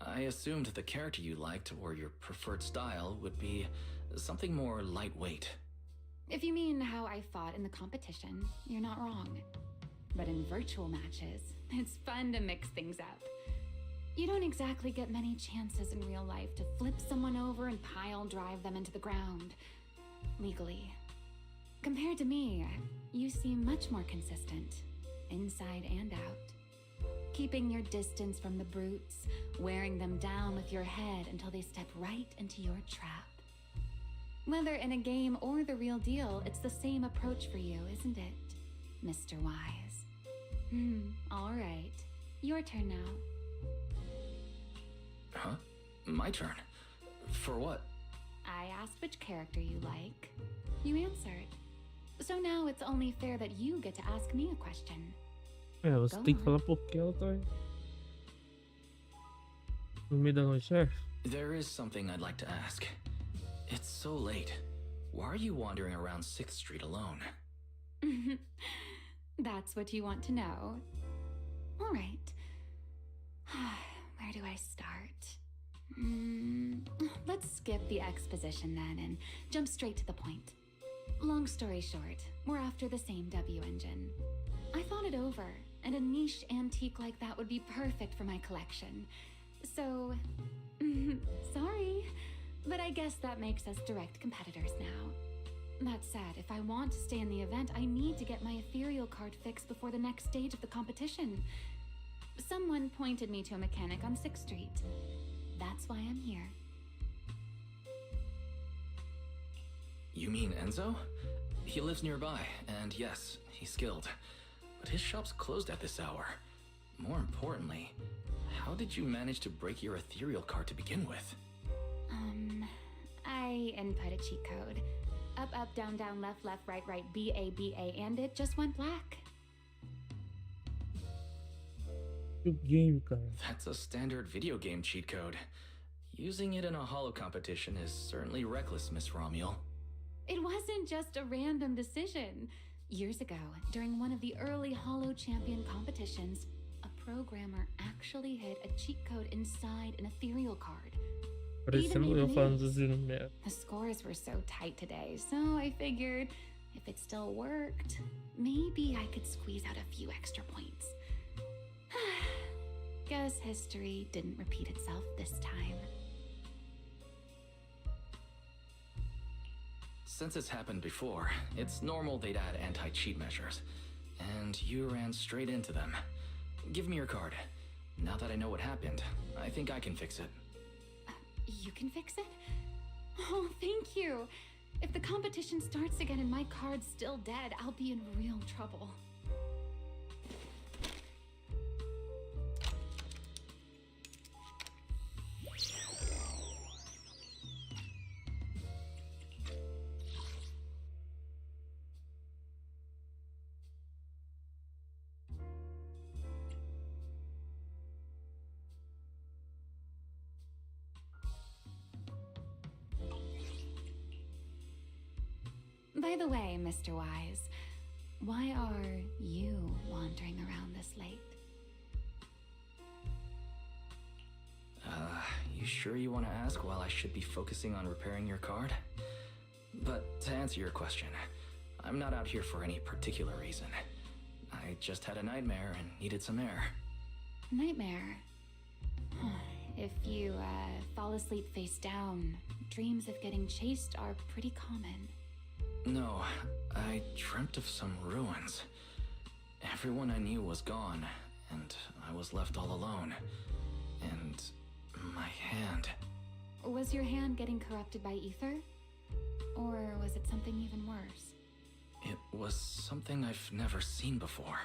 I assumed the character you liked or your preferred style would be something more lightweight. If you mean how I fought in the competition, you're not wrong. But in virtual matches, it's fun to mix things up. You don't exactly get many chances in real life to flip someone over and pile drive them into the ground. Legally. Compared to me, you seem much more consistent, inside and out. Keeping your distance from the brutes, wearing them down with your head until they step right into your trap. Whether in a game or the real deal, it's the same approach for you, isn't it, Mr. Wise? All right. Your turn now. Huh? My turn? For what? I asked which character you like. You answered. So now it's only fair that you get to ask me a question. É, você Go tem que on. falar por que ela tá aí. No meio da noite, chefe. There is something I'd like to ask. It's so late. Why are you wandering around 6th Street alone? That's what you want to know. All right. Where do I start? Let's skip the exposition then and jump straight to the point. Long story short, we're after the same W engine. I thought it over, and a niche antique like that would be perfect for my collection. So, sorry, but I guess that makes us direct competitors now. That said, if I want to stay in the event, I need to get my ethereal card fixed before the next stage of the competition. Someone pointed me to a mechanic on 6th Street. That's why I'm here. You mean Enzo? He lives nearby, and yes, he's skilled. But his shop's closed at this hour. More importantly, how did you manage to break your ethereal card to begin with? I input a cheat code. Up, up, down, down, left, left, right, right, B, A, B, A, and it just went black. O game, cara. That's a standard video game cheat code. Using it in a holo competition is certainly reckless, Miss Romuel. It wasn't just a random decision. Years ago, during one of the early Holo Champion competitions, a programmer actually hid a cheat code inside an ethereal card. Parecendo eu falando assim no meio. The scores were so tight today, so I figured if it still worked, maybe I could squeeze out a few extra points. Guess history didn't repeat itself this time. Since it's happened before, it's normal they'd add anti-cheat measures. And you ran straight into them. Give me your card. Now that I know what happened, I think I can fix it. You can fix it? Oh, thank you. If the competition starts again and my card's still dead, I'll be in real trouble. By the way, Mr. Wise, why are you wandering around this late? You sure you want to ask while I should be focusing on repairing your card? But to answer your question, I'm not out here for any particular reason. I just had a nightmare and needed some air. Nightmare. If you fall asleep face down, dreams of getting chased are pretty common. No, I dreamt of some ruins. Everyone I knew was gone, and I was left all alone. And my hand. Was your hand getting corrupted by ether? Or was it something even worse? It was something I've never seen before.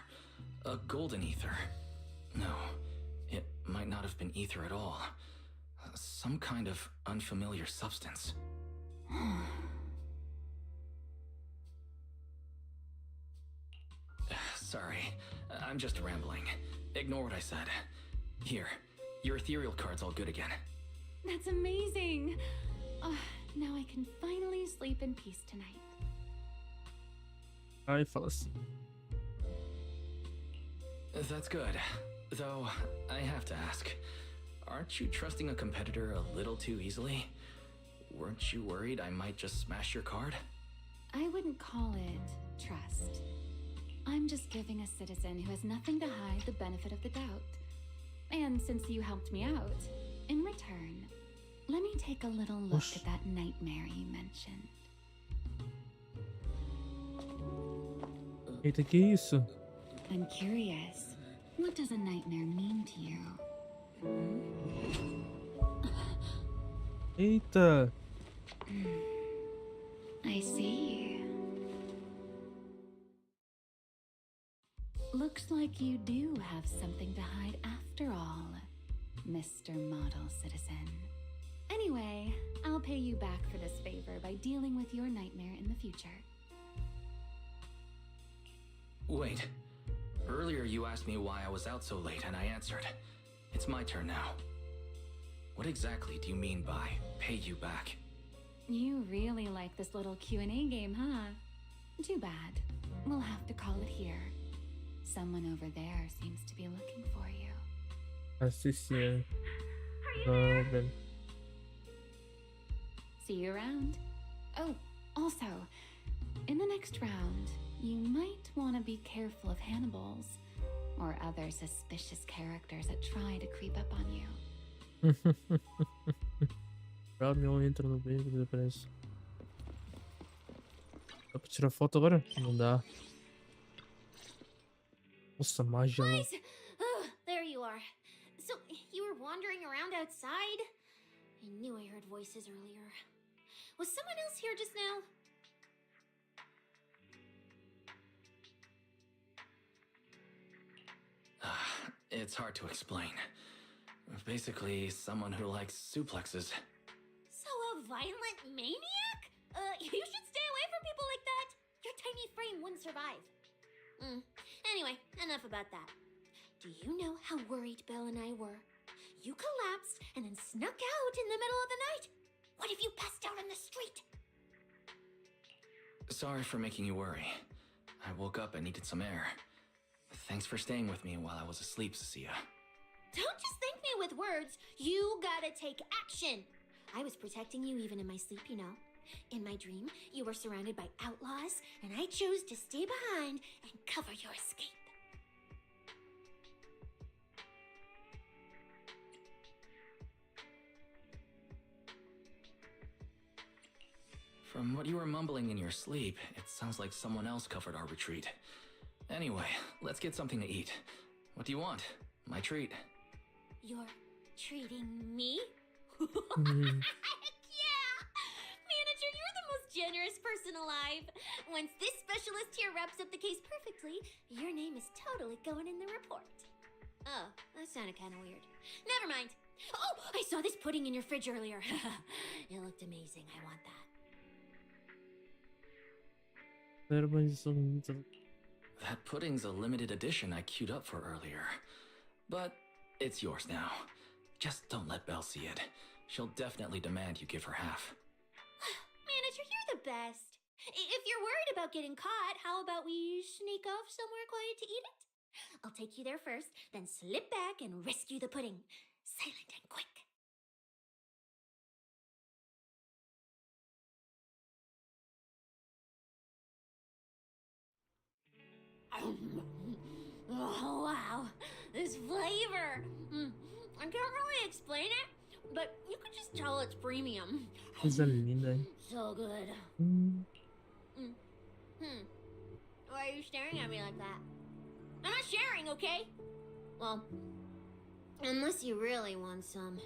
A golden ether. No, it might not have been ether at all. Some kind of unfamiliar substance. Sorry, I'm just rambling. Ignore what I said. Here, your ethereal card's all good again. That's amazing! Now I can finally sleep in peace tonight. Aí fala assim. That's good. Though, I have to ask, aren't you trusting a competitor a little too easily? Weren't you worried I might just smash your card? I wouldn't call it trust. I'm just giving a citizen who has nothing to hide the benefit of the doubt. And since you helped me out, in return, let me take a little look at that nightmare you mentioned. Eita, que isso? I'm curious, what does a nightmare mean to you? Eita! I see. Looks like you do have something to hide after all, Mr. Model Citizen. Anyway, I'll pay you back for this favor by dealing with your nightmare in the future. Wait. Earlier you asked me why I was out so late and I answered. It's my turn now. What exactly do you mean by pay you back? You really like this little Q&A game, huh? Too bad. We'll have to call it here. Someone over there seems to be looking for you. Assistir. Não, bem. See you around. Oh, also, in the next round, you might want to be careful of Hannibals or other suspicious characters that try to creep up on you. O meu entra no beco e desaparece. Dá pra tirar foto agora? Não dá. Nossa, magia. Guys! Oh, there you are. So, you were wandering around outside? I knew I heard voices earlier. Was someone else here just now? It's hard to explain. Basically, someone who likes suplexes. So a violent maniac? You should stay away from people like that. Your tiny frame wouldn't survive. Anyway, enough about that. Do you know how worried Belle and I were? You collapsed and then snuck out in the middle of the night. What if you passed out in the street? Sorry for making you worry. I woke up and needed some air. Thanks for staying with me while I was asleep, Cecilia. Don't just thank me with words. You gotta take action. I was protecting you even in my sleep, you know. In my dream, you were surrounded by outlaws, and I chose to stay behind and cover your escape. From what you were mumbling in your sleep, it sounds like someone else covered our retreat. Anyway, let's get something to eat. What do you want? My treat. You're treating me? Uhum. Heck yeah! Manager, you're the most generous person alive. Once this specialist here wraps up the case perfectly, your name is totally going in the report. Oh, that sounded kind of weird. Never mind. Oh, I saw this pudding in your fridge earlier. It looked amazing. I want that. That pudding's a limited edition I queued up for earlier. But it's yours now. Just don't let Belle see it. She'll definitely demand you give her half. Manager, you're the best. If you're worried about getting caught, how about we sneak off somewhere quiet to eat it? I'll take you there first, then slip back and rescue the pudding. Silent and quick. Oh, wow. This flavor. I can't really explain it, but you could just tell it's premium. Coisa linda, hein? So good. Why are you staring at me like that? I'm not sharing, okay? Well, unless you really want some.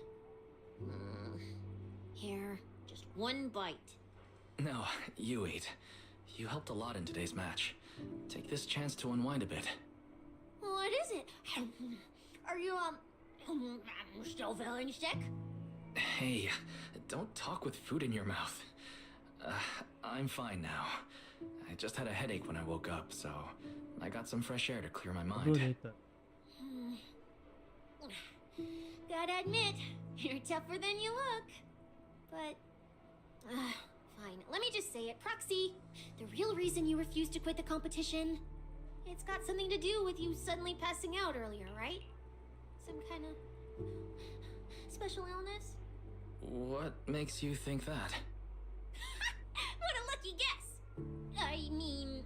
Here, just one bite. No, you eat. You helped a lot in today's match. Take this chance to unwind a bit. What is it? Are you, still feeling sick? Hey, don't talk with food in your mouth. I'm fine now. I just had a headache when I woke up, so I got some fresh air to clear my mind. Favorita. Gotta admit, you're tougher than you look. But, fine. Let me just say it. Proxy, the real reason you refused to quit the competition, it's got something to do with you suddenly passing out earlier, right? Some kind of special illness? What makes you think that? What a lucky guess! I mean,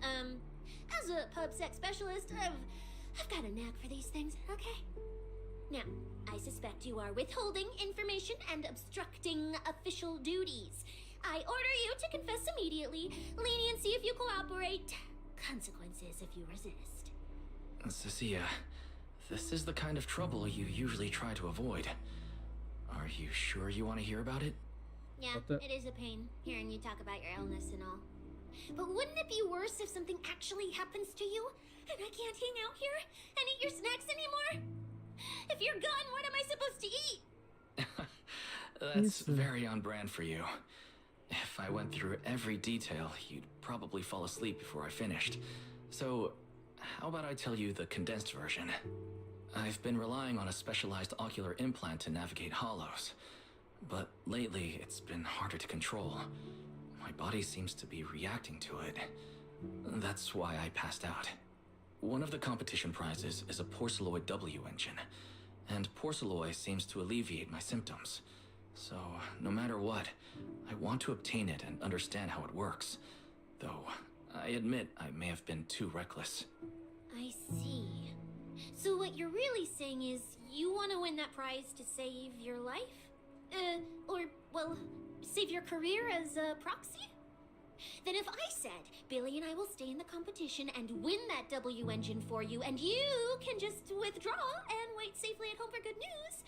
as a pub-sec specialist, I've got a knack for these things, okay? Now, I suspect you are withholding information and obstructing official duties. I order you to confess immediately, leniency if you cooperate, consequences if you resist. Cecilia, this is the kind of trouble you usually try to avoid. Are you sure you want to hear about it? Yeah, it is a pain, hearing you talk about your illness and all. But wouldn't it be worse if something actually happens to you, and I can't hang out here and eat your snacks anymore? If you're gone, what am I supposed to eat? That's very on brand for you. If I went through every detail, you'd probably fall asleep before I finished. So, how about I tell you the condensed version? I've been relying on a specialized ocular implant to navigate hollows. But lately, it's been harder to control. My body seems to be reacting to it. That's why I passed out. One of the competition prizes is a porcelloid W engine, and porcelloid seems to alleviate my symptoms. So, no matter what, I want to obtain it and understand how it works. Though, I admit I may have been too reckless. I see. So what you're really saying is you want to win that prize to save your life? Well, save your career as a proxy? Then if I said, Billy and I will stay in the competition and win that W engine for you, and you can just withdraw and wait safely at home for good news,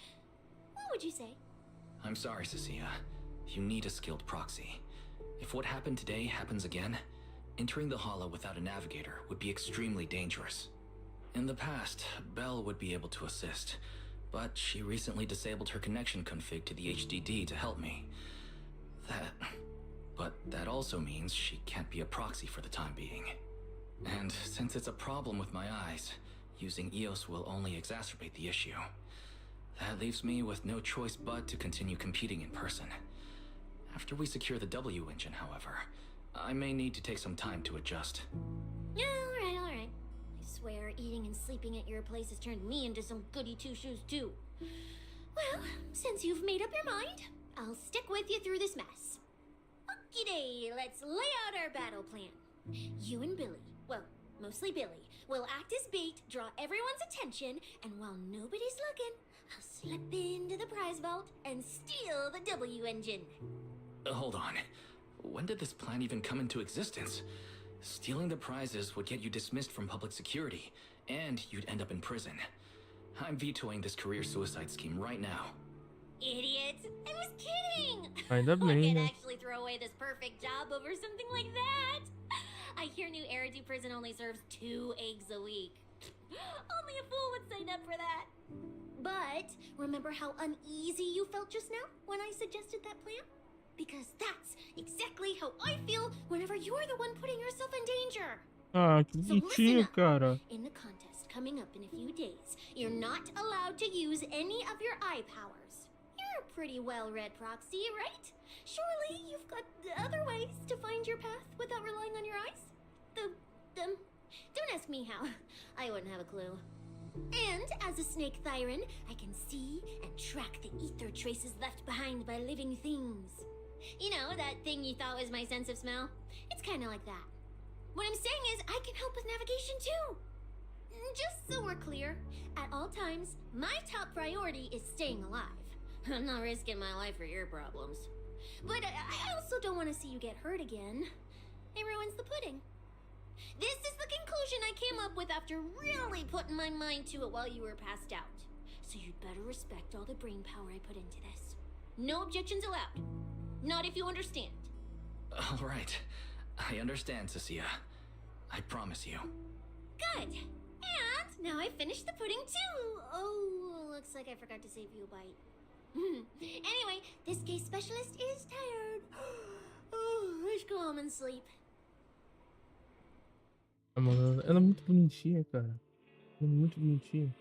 what would you say? I'm sorry, Cecilia. You need a skilled proxy. If what happened today happens again, entering the hollow without a navigator would be extremely dangerous. In the past, Belle would be able to assist, but she recently disabled her connection config to the HDD to help me. But that also means she can't be a proxy for the time being. And since it's a problem with my eyes, using EOS will only exacerbate the issue. That leaves me with no choice but to continue competing in person. After we secure the W engine, however, I may need to take some time to adjust. Alright. I swear eating and sleeping at your place has turned me into some goody two-shoes too. Well, since you've made up your mind, I'll stick with you through this mess. Okie-day, let's lay out our battle plan. You and Billy, well, mostly Billy, will act as bait, draw everyone's attention, and while nobody's looking, I'll slip into the prize vault and steal the W engine. Hold on. When did this plan even come into existence? Stealing the prizes would get you dismissed from public security, and you'd end up in prison. I'm vetoing this career suicide scheme right now. Idiot! I was kidding! Ainda I bem, could né? actually throw away this perfect job over something like that. I hear New Eridu prison only serves 2 eggs a week. Only a fool would sign up for that. But remember how uneasy you felt just now when I suggested that plan? Because that's exactly how I feel whenever you're the one putting yourself in danger. Ah, que So listen bonitinho, up. cara. In the contest coming up in a few days, you're not allowed to use any of your eye powers. You're a pretty well-read proxy, right? Surely you've got other ways to find your path without relying on your eyes? Don't ask me how. I wouldn't have a clue. And as a snake Thyron, I can see and track the ether traces left behind by living things. You know, that thing you thought was my sense of smell? It's kind of like that. What I'm saying is I can help with navigation too. Just so we're clear, at all times, my top priority is staying alive. I'm not risking my life for your problems. But I also don't want to see you get hurt again. It ruins the pudding. This is the conclusion I came up with after really putting my mind to it while you were passed out. So you'd better respect all the brain power I put into this. No objections allowed. Not if you understand. All right. I understand, Cecilia. I promise you. Good. And now I finished the pudding too. Oh, looks like I forgot to save you a bite. Anyway, this case specialist is tired. Oh, let's go home and sleep. Mano, ela é muito bonitinha, cara. Ela é muito bonitinha.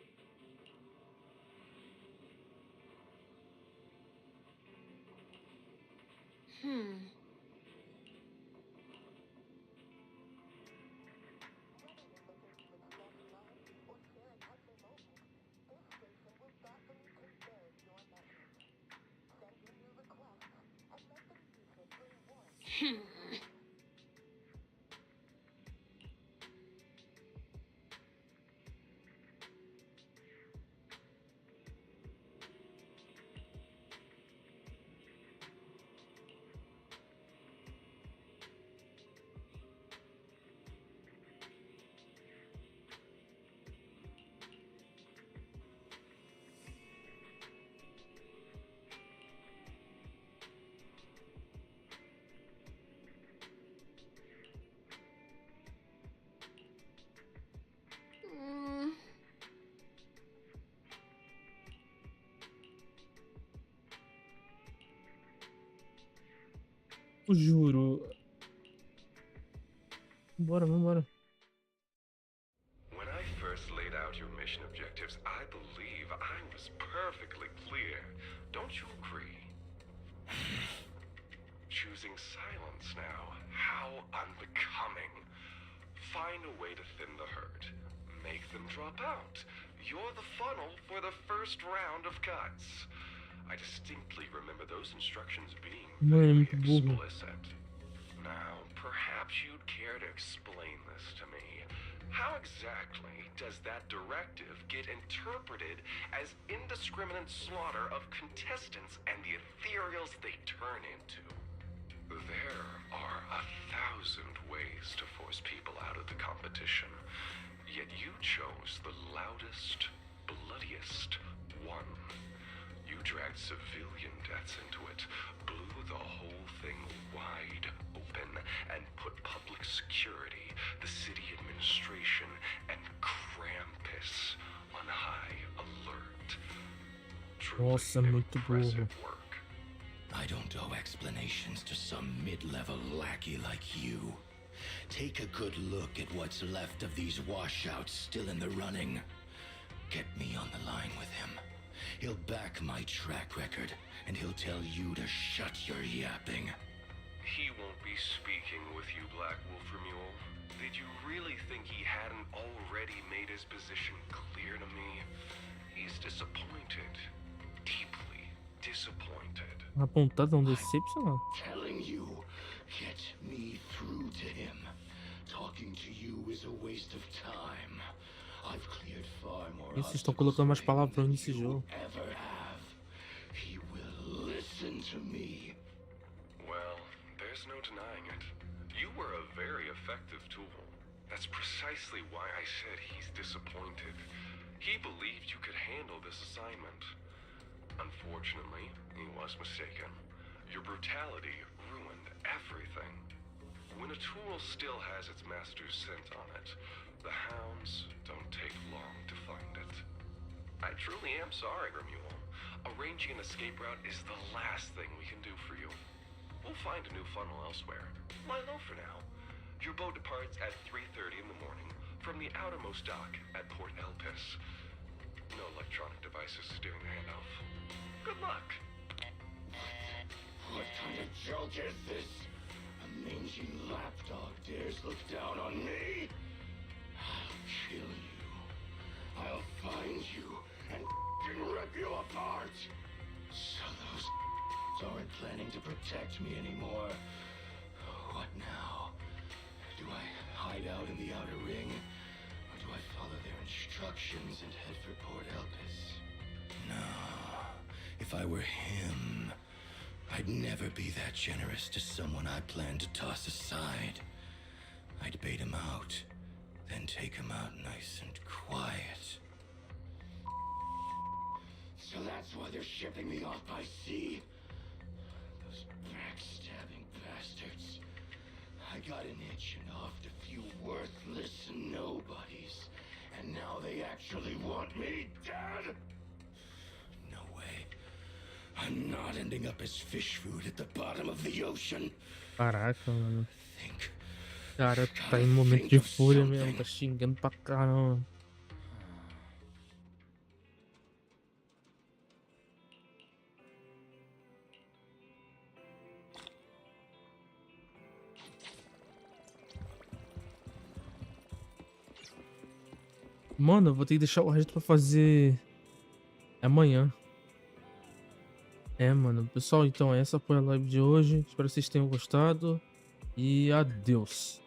Eu juro. Vambora. When I first laid out your mission objectives, I believe I was perfectly clear. Don't you agree? Choosing silence now. How unbecoming. Find a way to thin the herd. Make them drop out. You're the funnel for the first round of cuts. I distinctly remember those instructions being very explicit. Now, perhaps you'd care to explain this to me. How exactly does that directive get interpreted as indiscriminate slaughter of contestants and the ethereals they turn into? There are 1,000 ways to force people out of the competition, yet you chose the loudest, bloodiest one. You dragged civilian deaths into it, blew the whole thing wide open, and put public security, the city administration, and Krampus on high alert. Nossa, muito burro. Work. I don't owe explanations to some mid-level lackey like you. Take a good look at what's left of these washouts still in the running. Get me on the line with him. He'll back my track record, and he'll tell you to shut your yapping. He won't be speaking with you, Black Wolf Mule. Did you really think he hadn't already made his position clear to me? He's disappointed. Deeply disappointed. Apontado um decepcionado. Telling you, get me through to him. Talking to you is a waste of time. I've cleared far more. Vocês estão colocando mais palavrão nesse jogo. Ever have. He will listen to me. Well, there's no denying it. You were a very effective tool. That's precisely why I said he's disappointed. He believed you could handle this assignment. Unfortunately, he was mistaken. Your brutality ruined everything. When a tool still has its master's scent on it, the hounds don't take long to find it. I truly am sorry, Remuel. Arranging an escape route is the last thing we can do for you. We'll find a new funnel elsewhere. Lie low for now. Your boat departs at 3:30 in the morning from the outermost dock at Port Elpis. No electronic devices steering the handoff. Good luck. What kind of joke is this? A mangy lapdog dares look down on me? I'll kill you. I'll find you and rip you apart. So those aren't planning to protect me anymore. What now? Do I hide out in the outer ring? Or do I follow their instructions? instructions and head for Port Elpis. No, if I were him, I'd never be that generous to someone I plan to toss aside. I'd bait him out, then take him out nice and quiet. So that's why they're shipping me off by sea. Those backstabbing bastards. I got an itch and offed a few worthless nobodies, and now they actually want me dead? No way. I'm not ending up as fish food at the bottom of the ocean. Caraca, mano. Think. Cara, tá em momento de fúria mesmo, tá xingando pra caramba. Mano, eu vou ter que deixar o resto pra fazer amanhã. Mano. Pessoal, então essa foi a live de hoje. Espero que vocês tenham gostado. E adeus.